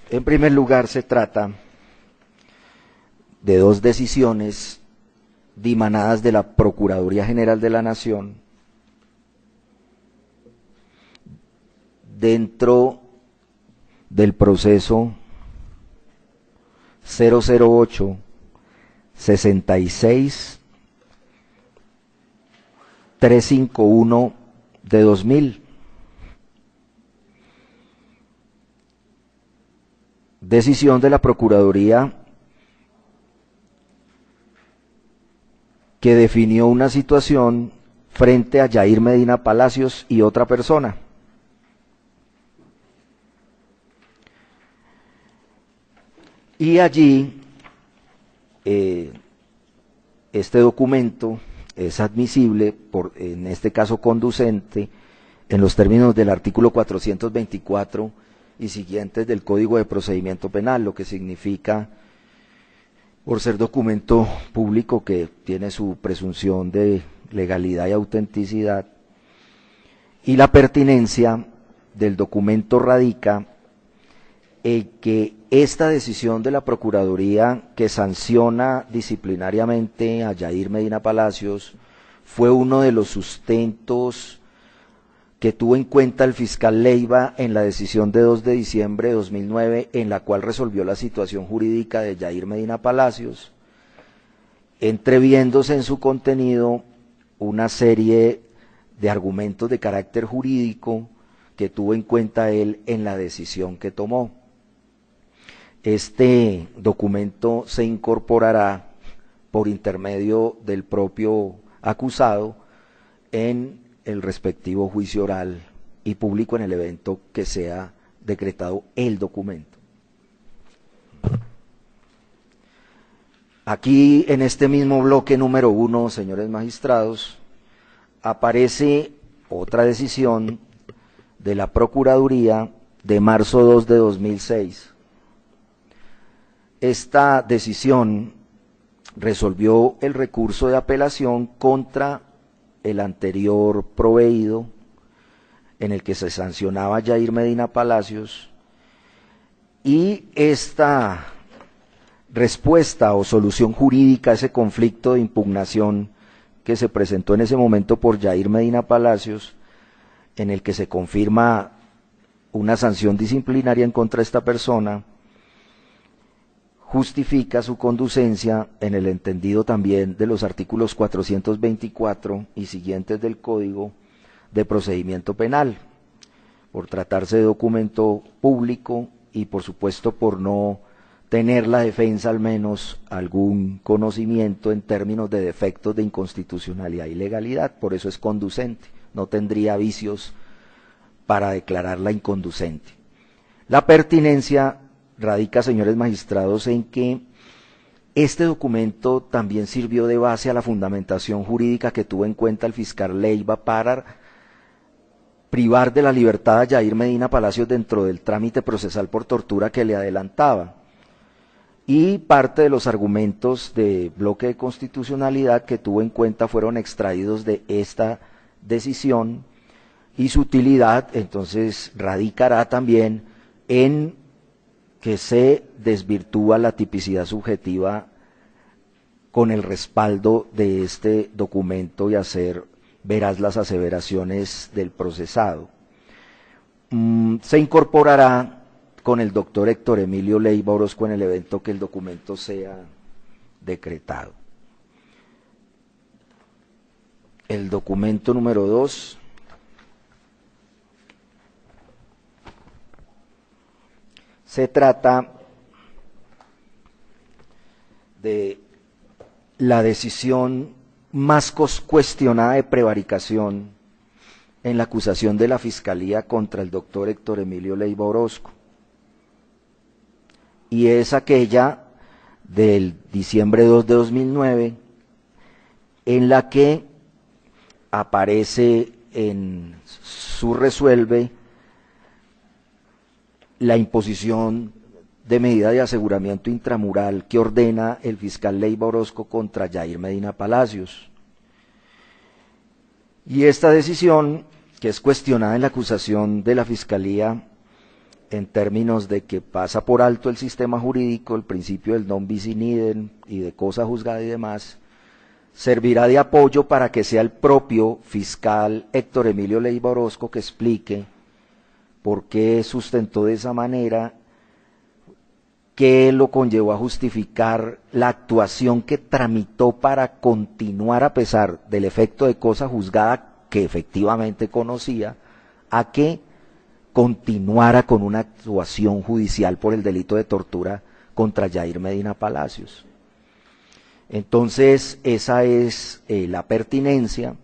S4: En primer lugar, se trata de dos decisiones dimanadas de la Procuraduría General de la Nación dentro del proceso 008 66 351 de 2000. Decisión de la Procuraduría que definió una situación frente a Yair Medina Palacios y otra persona. Y allí este documento es admisible, en este caso conducente, en los términos del artículo 424 y siguientes del Código de Procedimiento Penal, lo que significa, por ser documento público que tiene su presunción de legalidad y autenticidad, y la pertinencia del documento radica en que esta decisión de la Procuraduría que sanciona disciplinariamente a Yair Medina Palacios fue uno de los sustentos que tuvo en cuenta el fiscal Leiva en la decisión de 2 de diciembre de 2009, en la cual resolvió la situación jurídica de Yair Medina Palacios, entreviéndose en su contenido una serie de argumentos de carácter jurídico que tuvo en cuenta él en la decisión que tomó. Este documento se incorporará por intermedio del propio acusado en el respectivo juicio oral y público en el evento que sea decretado el documento. Aquí, en este mismo bloque número 1, señores magistrados, aparece otra decisión de la Procuraduría de marzo 2 de 2006. Esta decisión resolvió el recurso de apelación contra el anterior proveído, en el que se sancionaba a Yair Medina Palacios, y esta respuesta o solución jurídica a ese conflicto de impugnación que se presentó en ese momento por Yair Medina Palacios, en el que se confirma una sanción disciplinaria en contra de esta persona, justifica su conducencia en el entendido también de los artículos 424 y siguientes del Código de Procedimiento Penal, por tratarse de documento público y por supuesto por no tener la defensa al menos algún conocimiento en términos de defectos de inconstitucionalidad y legalidad. Por eso es conducente, no tendría vicios para declararla inconducente. La pertinencia radica, señores magistrados, en que este documento también sirvió de base a la fundamentación jurídica que tuvo en cuenta el fiscal Leiva para privar de la libertad a Yair Medina Palacios dentro del trámite procesal por tortura que le adelantaba. Y parte de los argumentos de bloque de constitucionalidad que tuvo en cuenta fueron extraídos de esta decisión, y su utilidad entonces radicará también en que se desvirtúa la tipicidad subjetiva con el respaldo de este documento y hacer veraz las aseveraciones del procesado. Se incorporará con el doctor Héctor Emilio Leiva Orozco en el evento que el documento sea decretado. El documento número 2. Se trata de la decisión más cuestionada de prevaricación en la acusación de la Fiscalía contra el doctor Héctor Emilio Leiva Orozco. Y es aquella del diciembre 2 de 2009, en la que aparece en su resuelve la imposición de medida de aseguramiento intramural que ordena el fiscal Leiva Orozco contra Yair Medina Palacios. Y esta decisión, que es cuestionada en la acusación de la Fiscalía en términos de que pasa por alto el sistema jurídico, el principio del non bis in idem y de cosa juzgada y demás, servirá de apoyo para que sea el propio fiscal Héctor Emilio Leiva Orozco que explique por qué sustentó de esa manera, qué lo conllevó a justificar la actuación que tramitó para continuar a pesar del efecto de cosa juzgada que efectivamente conocía, a que continuara con una actuación judicial por el delito de tortura contra Yair Medina Palacios. Entonces, esa es la pertinencia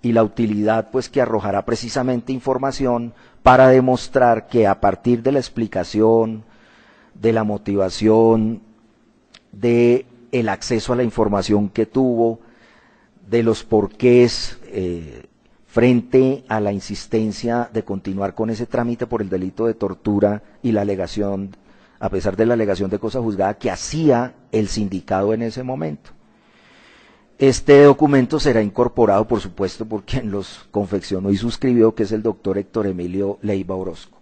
S4: y la utilidad pues que arrojará precisamente información para demostrar que a partir de la explicación, de la motivación, de el acceso a la información que tuvo, de los porqués frente a la insistencia de continuar con ese trámite por el delito de tortura y la alegación, a pesar de la alegación de cosa juzgada que hacía el sindicado en ese momento. Este documento será incorporado, por supuesto, por quien los confeccionó y suscribió, que es el doctor Héctor Emilio Leiva Orozco.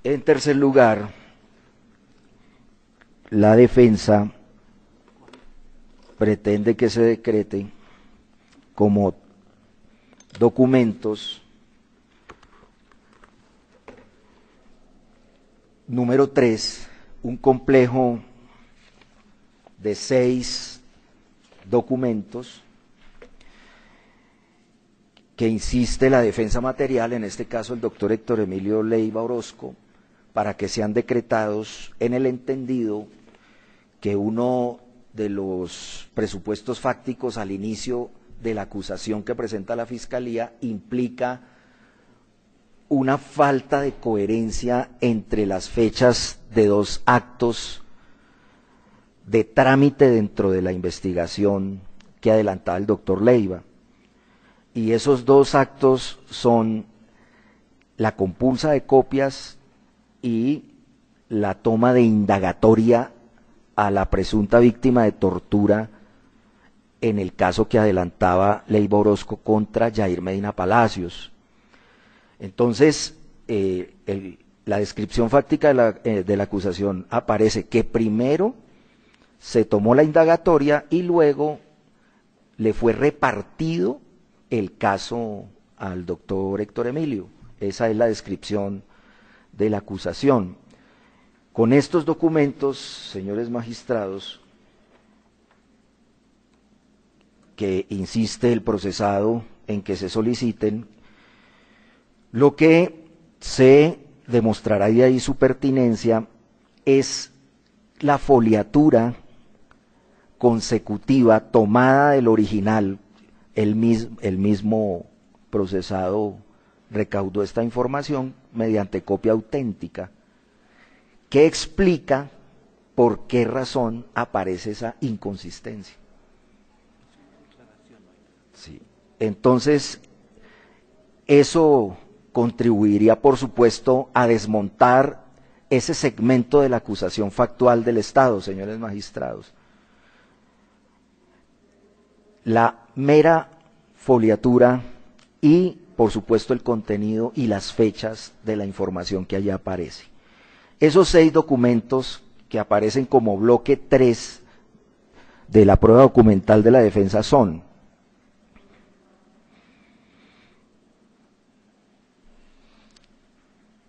S4: En tercer lugar, la defensa pretende que se decrete como documentos número 3, un complejo de 6 documentos que insiste la defensa material, en este caso el doctor Héctor Emilio Leiva Orozco, para que sean decretados en el entendido que uno de los presupuestos fácticos al inicio de la acusación que presenta la Fiscalía implica una falta de coherencia entre las fechas de 2 actos de trámite dentro de la investigación que adelantaba el doctor Leiva. Y esos 2 actos son la compulsa de copias y la toma de indagatoria a la presunta víctima de tortura en el caso que adelantaba Leiva Orozco contra Yair Medina Palacios. Entonces, la descripción fáctica de la acusación aparece que primero se tomó la indagatoria y luego le fue repartido el caso al doctor Héctor Emilio. Esa es la descripción de la acusación. Con estos documentos, señores magistrados, que insiste el procesado en que se soliciten, lo que se demostrará de ahí su pertinencia es la foliatura consecutiva tomada del original. El mismo procesado recaudó esta información mediante copia auténtica, que explica por qué razón aparece esa inconsistencia. Sí. Entonces, eso contribuiría, por supuesto, a desmontar ese segmento de la acusación factual del Estado, señores magistrados. La mera foliatura y, por supuesto, el contenido y las fechas de la información que allá aparece. Esos 6 documentos que aparecen como bloque 3 de la prueba documental de la defensa son: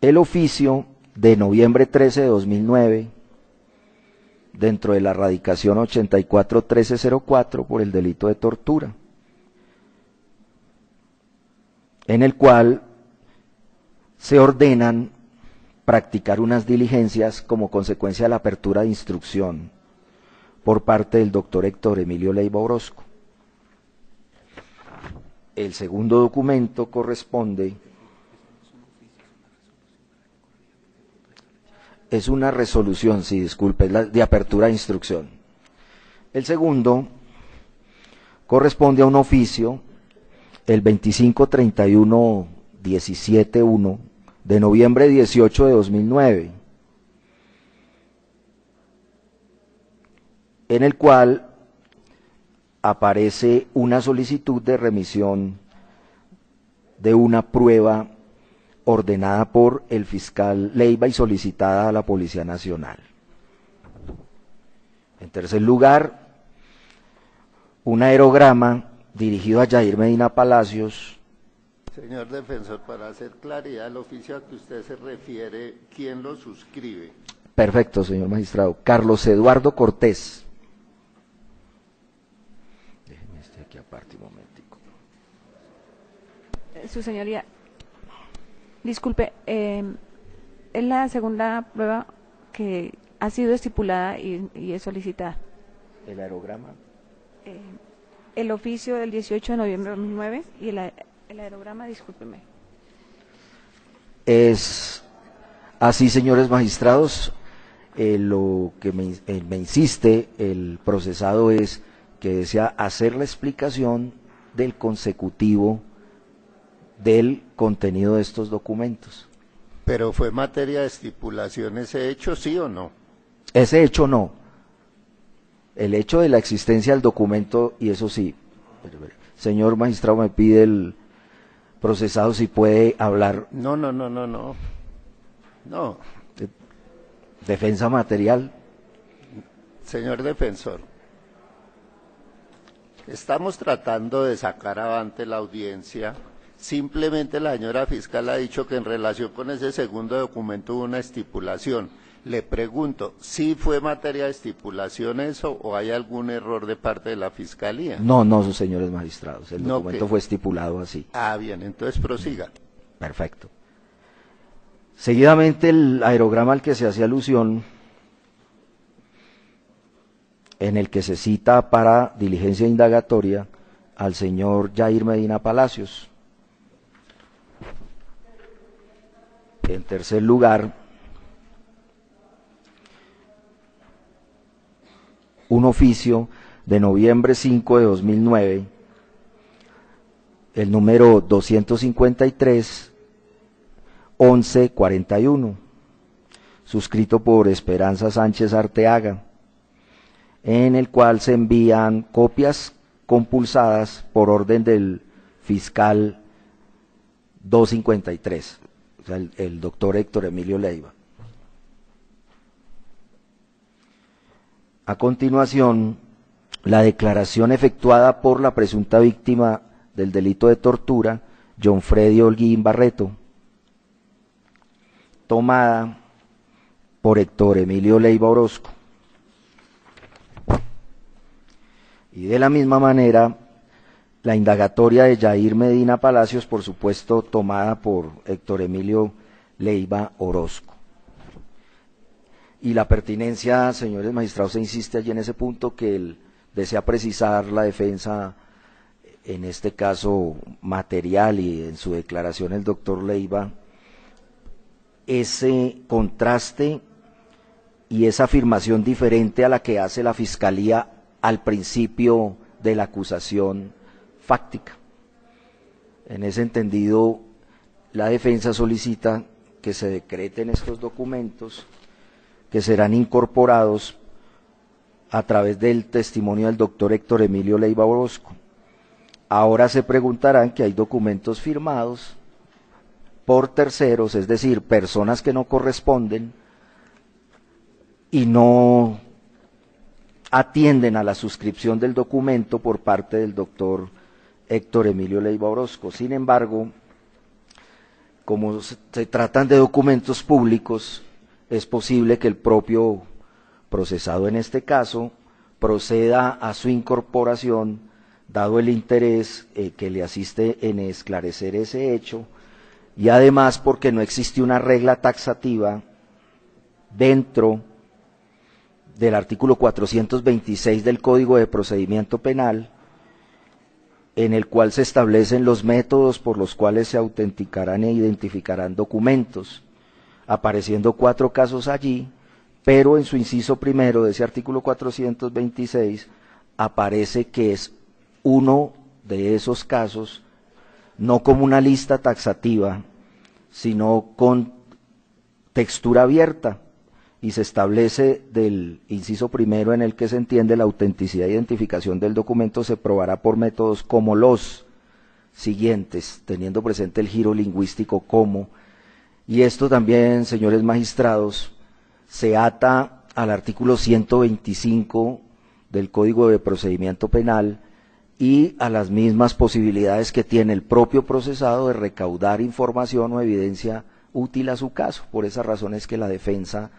S4: el oficio de noviembre 13 de 2009, dentro de la radicación 84-1304 por el delito de tortura, en el cual se ordenan practicar unas diligencias como consecuencia de la apertura de instrucción por parte del doctor Héctor Emilio Leiva Orozco. El segundo documento corresponde Es una resolución, sí, disculpe, es la de apertura de instrucción. El segundo corresponde a un oficio, el 2531-17-1, de noviembre 18 de 2009, en el cual aparece una solicitud de remisión de una prueba ordenada por el fiscal Leiva y solicitada a la Policía Nacional. En tercer lugar, un aerograma dirigido a Yair Medina Palacios.
S1: Señor defensor, para hacer claridad, el oficio a que usted se refiere, ¿quién lo suscribe?
S4: Perfecto, señor magistrado. Carlos Eduardo Cortés. Déjeme aquí aparte un momentico.
S2: Su señoría, disculpe, es la segunda prueba que ha sido estipulada y es solicitada.
S4: ¿El aerograma?
S2: El oficio del 18 de noviembre de 2009 y el aerograma, discúlpeme.
S4: Es así, señores magistrados, lo que me insiste el procesado es que desea hacer la explicación del consecutivo del contenido de estos documentos.
S1: ¿Pero fue materia de estipulación ese hecho, sí o no?
S4: Ese hecho no. El hecho de la existencia del documento, y eso sí. Señor magistrado, me pide el procesado si puede hablar.
S1: No.
S4: Defensa material.
S1: Señor defensor, estamos tratando de sacar avante la audiencia. Simplemente la señora fiscal ha dicho que en relación con ese segundo documento hubo una estipulación. Le pregunto, ¿sí fue materia de estipulación eso o hay algún error de parte de la fiscalía?
S4: No, señores magistrados, el
S1: No,
S4: documento
S1: ¿qué?
S4: fue estipulado así.
S1: Ah, bien, entonces prosiga.
S4: Perfecto. Seguidamente el aerograma al que se hace alusión, en el que se cita para diligencia indagatoria al señor Yair Medina Palacios. En tercer lugar, un oficio de noviembre 5 de 2009, el número 253-1141, suscrito por Esperanza Sánchez Arteaga, en el cual se envían copias compulsadas por orden del fiscal 253, o sea, el doctor Héctor Emilio Leiva. A continuación, la declaración efectuada por la presunta víctima del delito de tortura, John Freddy Holguín Barreto, tomada por Héctor Emilio Leiva Orozco. Y de la misma manera, la indagatoria de Yair Medina Palacios, por supuesto, tomada por Héctor Emilio Leiva Orozco. Y la pertinencia, señores magistrados, se insiste allí en ese punto que él desea precisar la defensa, en este caso material y en su declaración el doctor Leiva, ese contraste y esa afirmación diferente a la que hace la Fiscalía al principio de la acusación fáctica. En ese entendido, la defensa solicita que se decreten estos documentos que serán incorporados a través del testimonio del doctor Héctor Emilio Leiva Orozco. Ahora se preguntarán que hay documentos firmados por terceros, es decir, personas que no corresponden y no atienden a la suscripción del documento por parte del doctor Héctor Emilio Leiva Orozco. Sin embargo, como se tratan de documentos públicos, es posible que el propio procesado en este caso proceda a su incorporación, dado el interés que le asiste en esclarecer ese hecho, y además porque no existe una regla taxativa dentro del artículo 426 del Código de Procedimiento Penal, en el cual se establecen los métodos por los cuales se autenticarán e identificarán documentos. apareciendo 4 casos allí, pero en su inciso primero de ese artículo 426 aparece que es uno de esos casos, no como una lista taxativa, sino con textura abierta, y se establece del inciso primero en el que se entiende la autenticidad e identificación del documento se probará por métodos como los siguientes, teniendo presente el giro lingüístico como, y esto también, señores magistrados, se ata al artículo 125 del Código de Procedimiento Penal y a las mismas posibilidades que tiene el propio procesado de recaudar información o evidencia útil a su caso. Por esa razón es que la defensa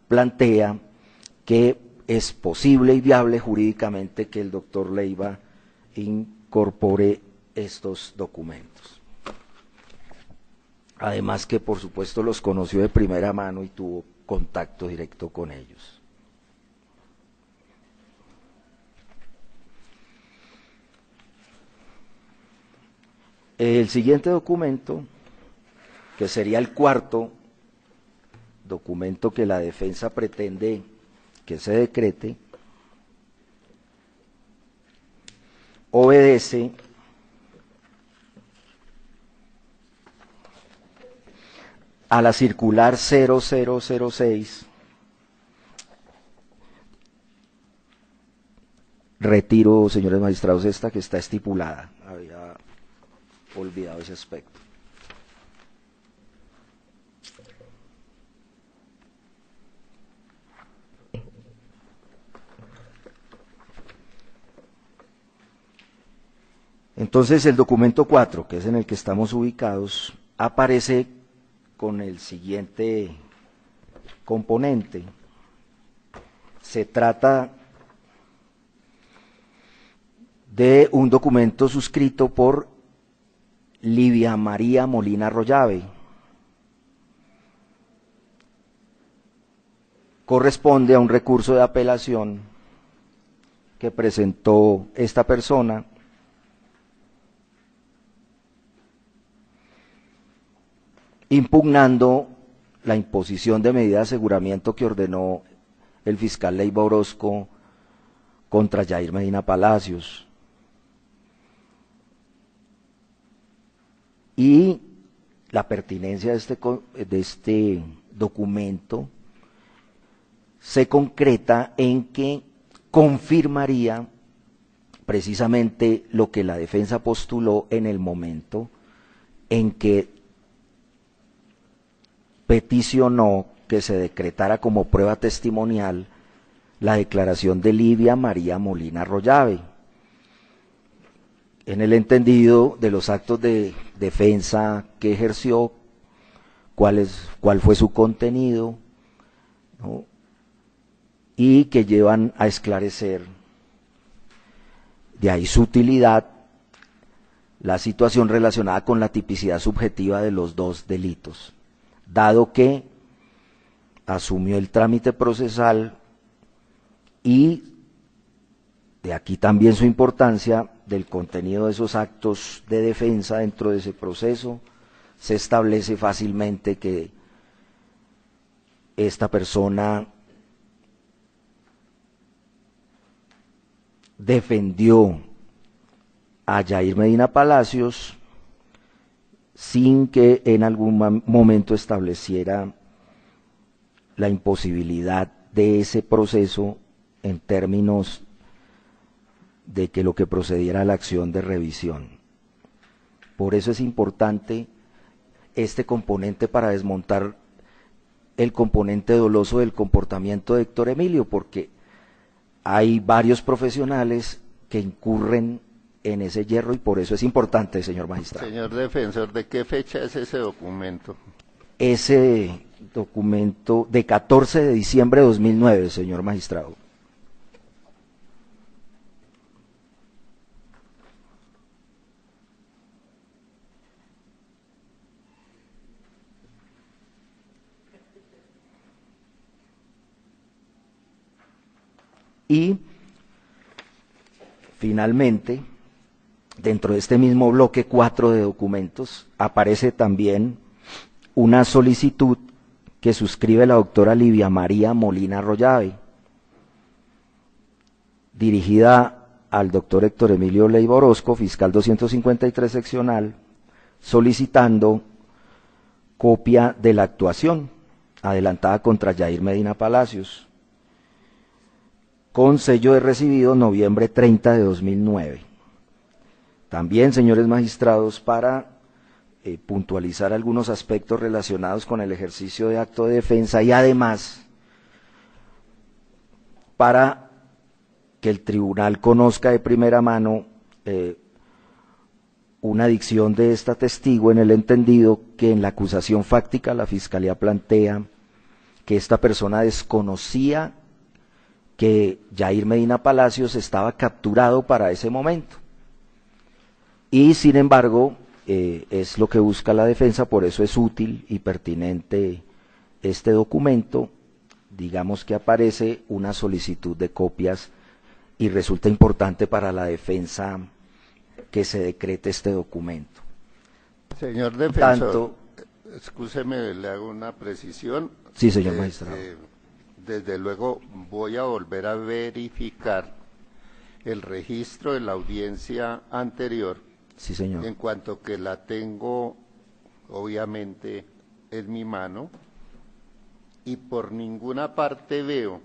S4: plantea que es posible y viable jurídicamente que el doctor Leiva incorpore estos documentos. Además que, por supuesto, los conoció de primera mano y tuvo contacto directo con ellos. El siguiente documento, que sería el cuarto documento que la defensa pretende que se decrete, obedece a la circular 0006, retiro, señores magistrados, esta que está estipulada, había olvidado ese aspecto. Entonces el documento 4, que es en el que estamos ubicados, aparece con el siguiente componente. Se trata de un documento suscrito por Livia María Molina Rollave. Corresponde a un recurso de apelación que presentó esta persona impugnando la imposición de medida de aseguramiento que ordenó el fiscal Leiva Orozco contra Yair Medina Palacios. Y la pertinencia de este documento se concreta en que confirmaría precisamente lo que la defensa postuló en el momento en que peticionó que se decretara como prueba testimonial la declaración de Livia María Molina Rollave, en el entendido de los actos de defensa que ejerció, cuál fue su contenido, ¿no? Y que llevan a esclarecer, de ahí su utilidad, la situación relacionada con la tipicidad subjetiva de los dos delitos, dado que asumió el trámite procesal y de aquí también su importancia del contenido de esos actos de defensa dentro de ese proceso, se establece fácilmente que esta persona defendió a Yair Medina Palacios sin que en algún momento estableciera la imposibilidad de ese proceso en términos de que lo que procediera a la acción de revisión. Por eso es importante este componente para desmontar el componente doloso del comportamiento de Héctor Emilio, porque hay varios profesionales que incurren en ese hierro y por eso es importante, señor magistrado.
S1: Señor defensor, ¿de qué fecha es ese documento?
S4: Ese documento de 14 de diciembre de 2009, señor magistrado. Y finalmente, dentro de este mismo bloque 4 de documentos, aparece también una solicitud que suscribe la doctora Livia María Molina Rollave, dirigida al doctor Héctor Emilio Leiva Orozco, fiscal 253 seccional, solicitando copia de la actuación adelantada contra Yair Medina Palacios, con sello de recibido noviembre 30 de 2009. También, señores magistrados, para puntualizar algunos aspectos relacionados con el ejercicio de acto de defensa y además para que el tribunal conozca de primera mano una dicción de esta testigo, en el entendido que en la acusación fáctica la Fiscalía plantea que esta persona desconocía que Yair Medina Palacios estaba capturado para ese momento. Y sin embargo, es lo que busca la defensa, por eso es útil y pertinente este documento. Digamos que aparece una solicitud de copias y resulta importante para la defensa que se decrete este documento.
S1: Señor defensor, excúseme, le hago una precisión.
S4: Sí, señor magistrado.
S1: Desde luego voy a volver a verificar el registro de la audiencia anterior.
S4: Sí, señor.
S1: En cuanto que la tengo, obviamente, en mi mano, y por ninguna parte veo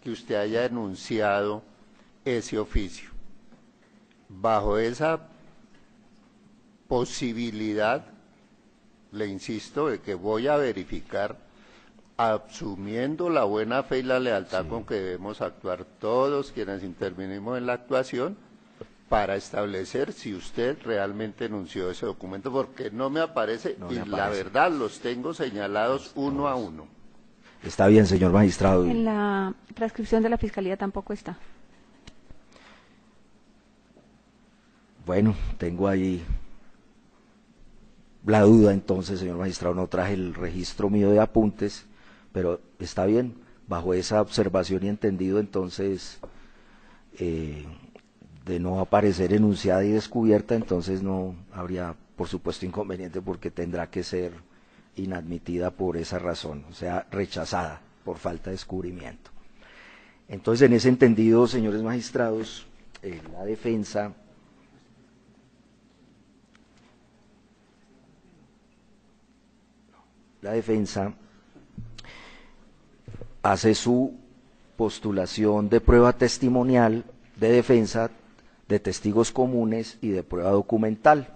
S1: que usted haya enunciado ese oficio. Bajo esa posibilidad, le insisto, de que voy a verificar, asumiendo la buena fe y la lealtad con que debemos actuar todos quienes intervinimos en la actuación, para establecer si usted realmente enunció ese documento, porque no me aparece, y la verdad los tengo señalados uno a uno.
S4: Está bien, señor magistrado.
S2: En la transcripción de la Fiscalía tampoco está.
S4: Bueno, tengo ahí la duda entonces, señor magistrado, no traje el registro mío de apuntes, pero está bien, bajo esa observación y entendido entonces, de no aparecer enunciada y descubierta, entonces no habría, por supuesto, inconveniente, porque tendrá que ser inadmitida por esa razón, o sea, rechazada por falta de descubrimiento. Entonces, en ese entendido, señores magistrados, la defensa hace su postulación de prueba testimonial, de defensa, de testigos comunes y de prueba documental,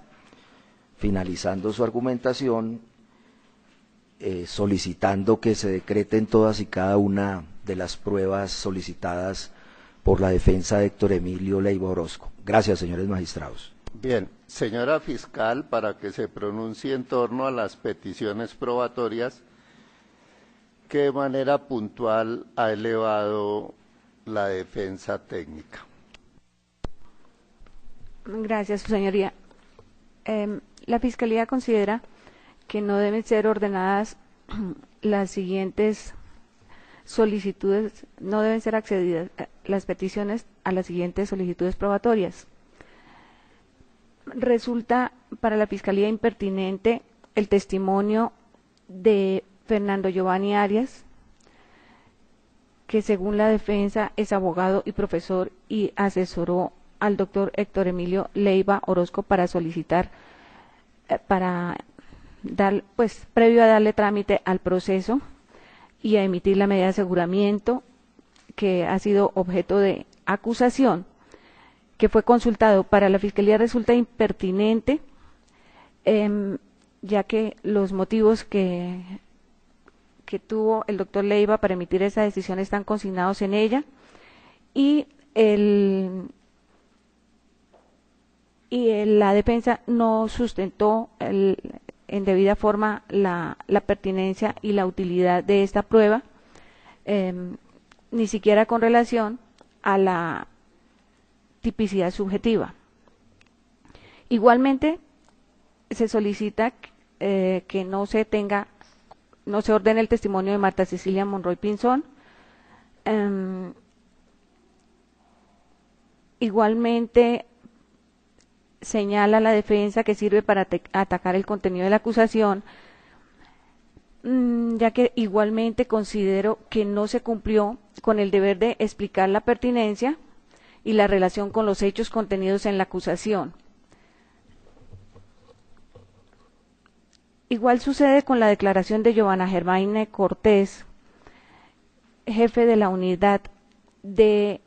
S4: finalizando su argumentación, solicitando que se decreten todas y cada una de las pruebas solicitadas por la defensa de Héctor Emilio Leiva Orozco. Gracias, señores magistrados.
S1: Bien, señora fiscal, para que se pronuncie en torno a las peticiones probatorias, ¿qué manera puntual ha elevado la defensa técnica?
S2: Gracias, su señoría. La Fiscalía considera que no deben ser ordenadas las siguientes solicitudes, no deben ser accedidas las peticiones a las siguientes solicitudes probatorias. Resulta para la Fiscalía impertinente el testimonio de Fernando Giovanni Arias, que según la defensa es abogado y profesor y asesoró al doctor Héctor Emilio Leiva Orozco para solicitar, previo a darle trámite al proceso y a emitir la medida de aseguramiento que ha sido objeto de acusación, que fue consultado. Para la Fiscalía resulta impertinente, ya que los motivos que tuvo el doctor Leiva para emitir esa decisión están consignados en ella, y la defensa no sustentó en debida forma la pertinencia y la utilidad de esta prueba, ni siquiera con relación a la tipicidad subjetiva. Igualmente, se solicita que no se ordene el testimonio de Marta Cecilia Monroy Pinzón. Igualmente, señala la defensa que sirve para atacar el contenido de la acusación ya que igualmente considero que no se cumplió con el deber de explicar la pertinencia y la relación con los hechos contenidos en la acusación. Igual sucede con la declaración de Giovanna Germaine Cortés, jefe de la unidad de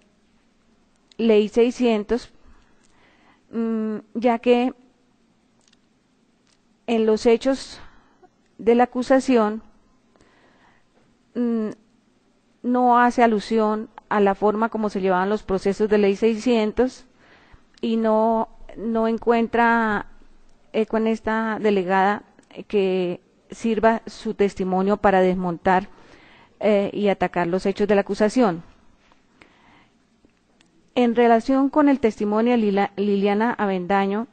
S2: Ley 600, ya que en los hechos de la acusación no hace alusión a la forma como se llevaban los procesos de Ley 600 y no encuentra con esta delegada que sirva su testimonio para desmontar y atacar los hechos de la acusación. En relación con el testimonio de Liliana Avendaño,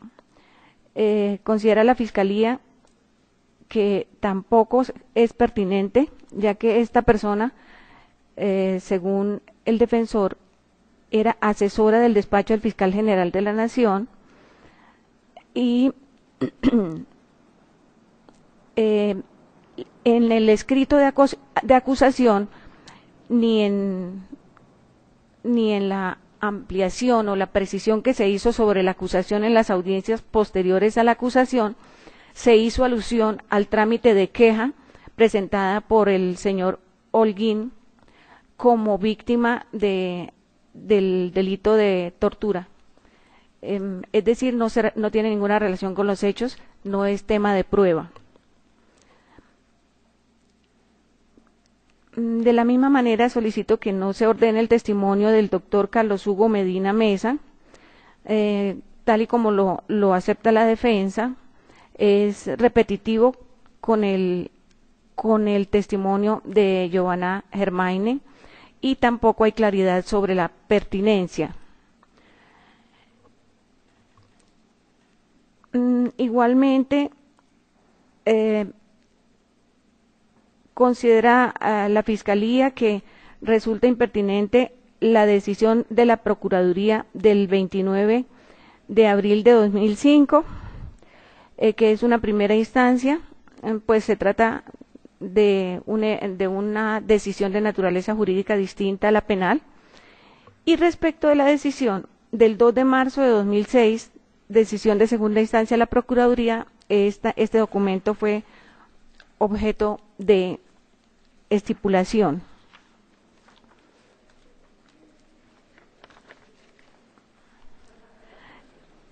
S2: considera la Fiscalía que tampoco es pertinente, ya que esta persona, según el defensor, era asesora del despacho del Fiscal General de la Nación y en el escrito de acusación ni en la ampliación o la precisión que se hizo sobre la acusación en las audiencias posteriores a la acusación se hizo alusión al trámite de queja presentada por el señor Holguín como víctima del delito de tortura. Es decir, no tiene ninguna relación con los hechos, no es tema de prueba. De la misma manera, solicito que no se ordene el testimonio del doctor Carlos Hugo Medina Mesa, tal y como lo acepta la defensa. Es repetitivo con el testimonio de Giovanna Germaine y tampoco hay claridad sobre la pertinencia. Igualmente, considera la Fiscalía que resulta impertinente la decisión de la Procuraduría del 29 de abril de 2005, que es una primera instancia, pues se trata de una decisión de naturaleza jurídica distinta a la penal. Y respecto de la decisión del 2 de marzo de 2006, decisión de segunda instancia de la Procuraduría, este documento fue objeto de estipulación.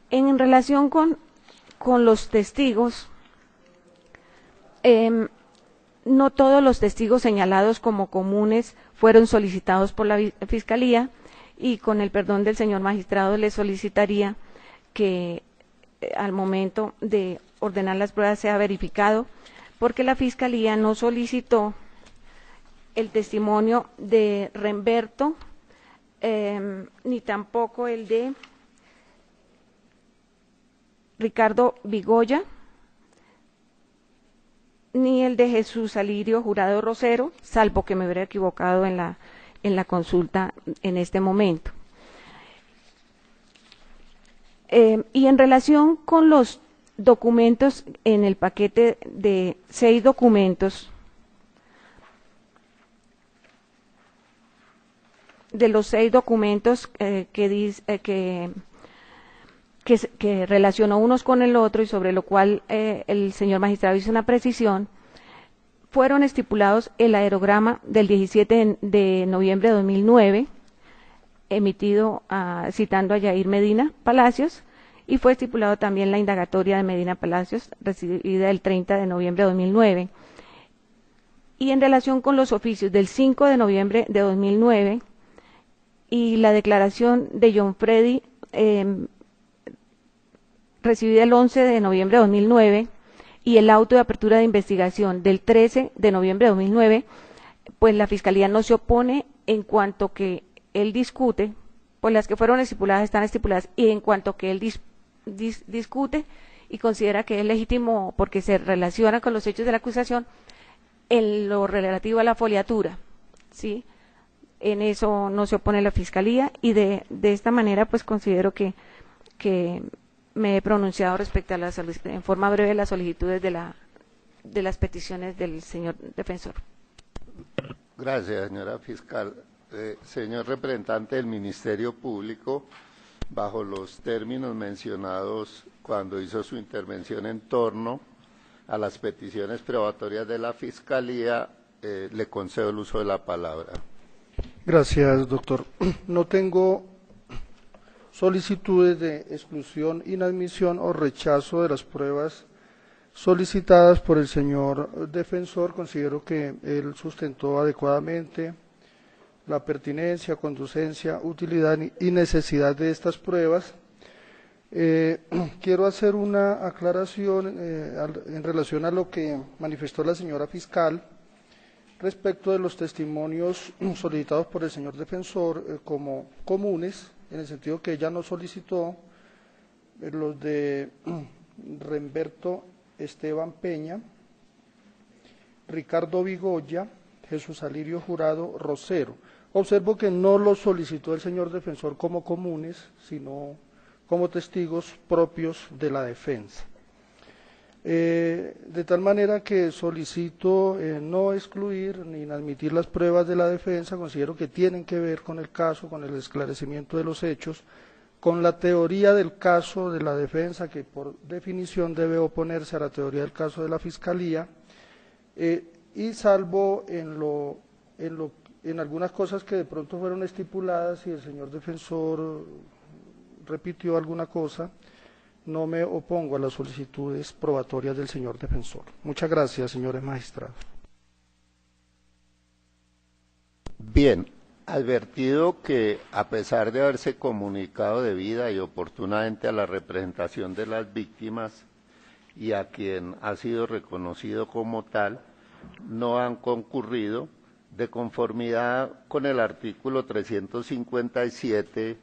S2: En relación con los testigos, no todos los testigos señalados como comunes fueron solicitados por la Fiscalía y con el perdón del señor magistrado le solicitaría que al momento de ordenar las pruebas sea verificado, porque la Fiscalía no solicitó el testimonio de Remberto, ni tampoco el de Ricardo Vigoya, ni el de Jesús Alirio Jurado Rosero, salvo que me hubiera equivocado en la consulta en este momento. Y en relación con los documentos en el paquete de 6 documentos, de los 6 documentos que relacionó unos con el otro y sobre lo cual el señor magistrado hizo una precisión, fueron estipulados el aerograma del 17 de noviembre de 2009, emitido citando a Yair Medina Palacios, y fue estipulado también la indagatoria de Medina Palacios, recibida el 30 de noviembre de 2009. Y en relación con los oficios del 5 de noviembre de 2009 y la declaración de John Freddy, recibida el 11 de noviembre de 2009, y el auto de apertura de investigación del 13 de noviembre de 2009, pues la Fiscalía no se opone en cuanto que él discute, pues las que fueron estipuladas están estipuladas, y en cuanto que él discute y considera que es legítimo porque se relaciona con los hechos de la acusación en lo relativo a la foliatura, ¿sí? En eso no se opone la Fiscalía y de esta manera pues considero que me he pronunciado respecto a en forma breve las solicitudes de la de las peticiones del señor defensor.
S1: Gracias, señora fiscal. Señor representante del Ministerio Público, bajo los términos mencionados cuando hizo su intervención en torno a las peticiones probatorias de la Fiscalía, le concedo el uso de la palabra.
S3: Gracias, doctor. No tengo solicitudes de exclusión, inadmisión o rechazo de las pruebas solicitadas por el señor defensor. Considero que él sustentó adecuadamente la pertinencia, conducencia, utilidad y necesidad de estas pruebas. Quiero hacer una aclaración en relación a lo que manifestó la señora fiscal respecto de los testimonios solicitados por el señor defensor como comunes, en el sentido que ella no solicitó los de Remberto Esteban Peña, Ricardo Vigoya, Jesús Alirio Jurado Rosero. Observo que no los solicitó el señor defensor como comunes, sino como testigos propios de la defensa. De tal manera que solicito no excluir ni inadmitir las pruebas de la defensa. Considero que tienen que ver con el caso, con el esclarecimiento de los hechos, con la teoría del caso de la defensa, que por definición debe oponerse a la teoría del caso de la Fiscalía, y salvo en algunas cosas que de pronto fueron estipuladas y el señor defensor repitió alguna cosa, no me opongo a las solicitudes probatorias del señor defensor. Muchas gracias, señores magistrados.
S1: Bien, advertido que a pesar de haberse comunicado debida y oportunamente a la representación de las víctimas y a quien ha sido reconocido como tal, no han concurrido de conformidad con el artículo 357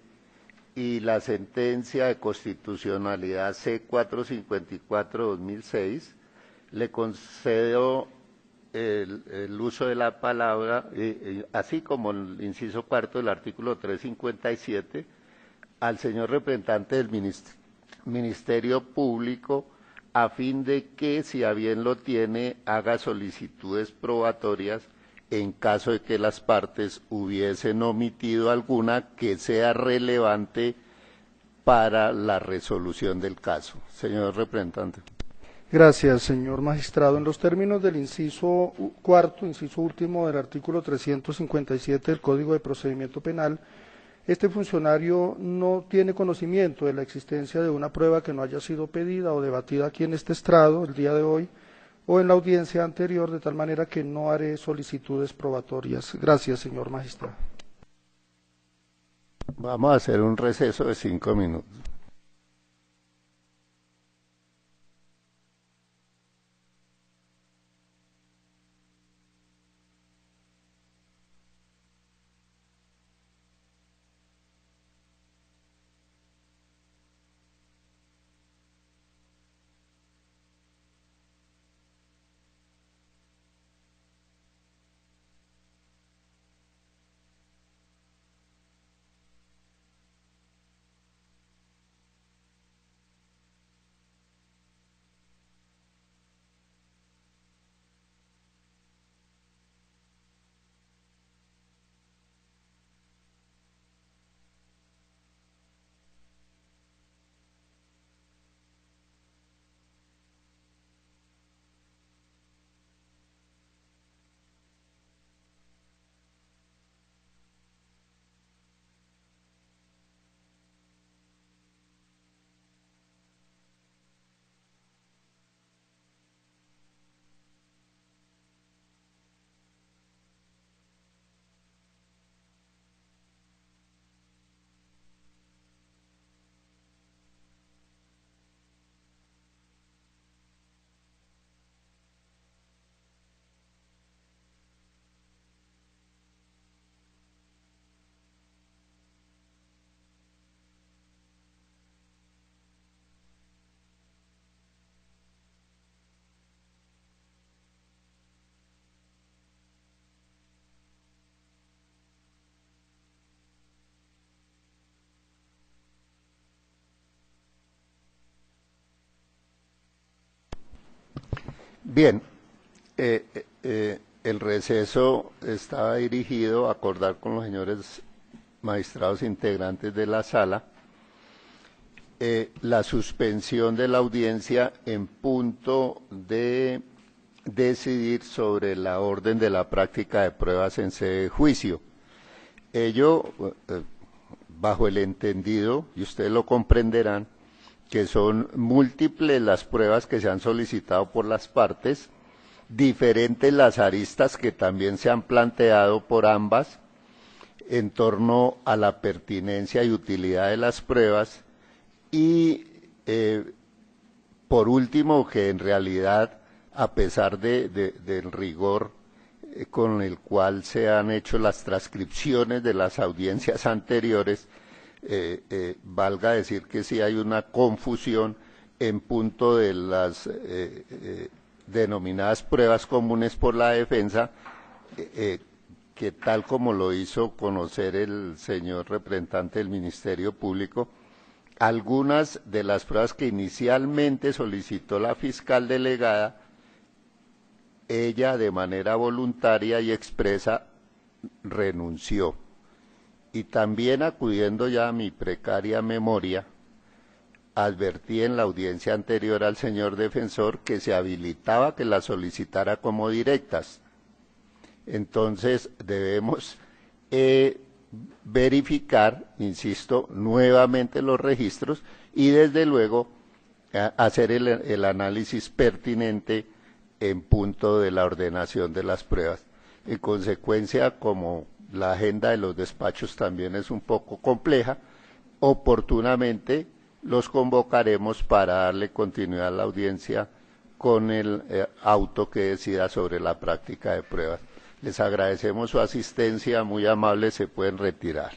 S1: y la sentencia de constitucionalidad C-454-2006, le concedo el uso de la palabra, así como el inciso cuarto del artículo 357, al señor representante del Ministerio Público, a fin de que, si a bien lo tiene, haga solicitudes probatorias en caso de que las partes hubiesen omitido alguna que sea relevante para la resolución del caso. Señor representante.
S3: Gracias, señor magistrado. En los términos del inciso cuarto, inciso último del artículo 357 del Código de Procedimiento Penal, este funcionario no tiene conocimiento de la existencia de una prueba que no haya sido pedida o debatida aquí en este estrado el día de hoy o en la audiencia anterior, de tal manera que no haré solicitudes probatorias. Gracias, señor magistrado.
S1: Vamos a hacer un receso de 5 minutos. Bien, el receso estaba dirigido a acordar con los señores magistrados integrantes de la sala la suspensión de la audiencia en punto de decidir sobre la orden de la práctica de pruebas en sede de juicio. Ello bajo el entendido, y ustedes lo comprenderán, que son múltiples las pruebas que se han solicitado por las partes, diferentes las aristas que también se han planteado por ambas en torno a la pertinencia y utilidad de las pruebas, y por último, que en realidad, a pesar del rigor con el cual se han hecho las transcripciones de las audiencias anteriores, valga decir que sí hay una confusión en punto de las denominadas pruebas comunes por la defensa, que tal como lo hizo conocer el señor representante del Ministerio Público, algunas de las pruebas que inicialmente solicitó la fiscal delegada, ella de manera voluntaria y expresa renunció. Y también, acudiendo ya a mi precaria memoria, advertí en la audiencia anterior al señor defensor que se habilitaba que las solicitara como directas. Entonces debemos verificar, insisto, nuevamente los registros y desde luego hacer el análisis pertinente en punto de la ordenación de las pruebas. En consecuencia, como la agenda de los despachos también es un poco compleja, oportunamente los convocaremos para darle continuidad a la audiencia con el auto que decida sobre la práctica de pruebas. Les agradecemos su asistencia, muy amables, se pueden retirar.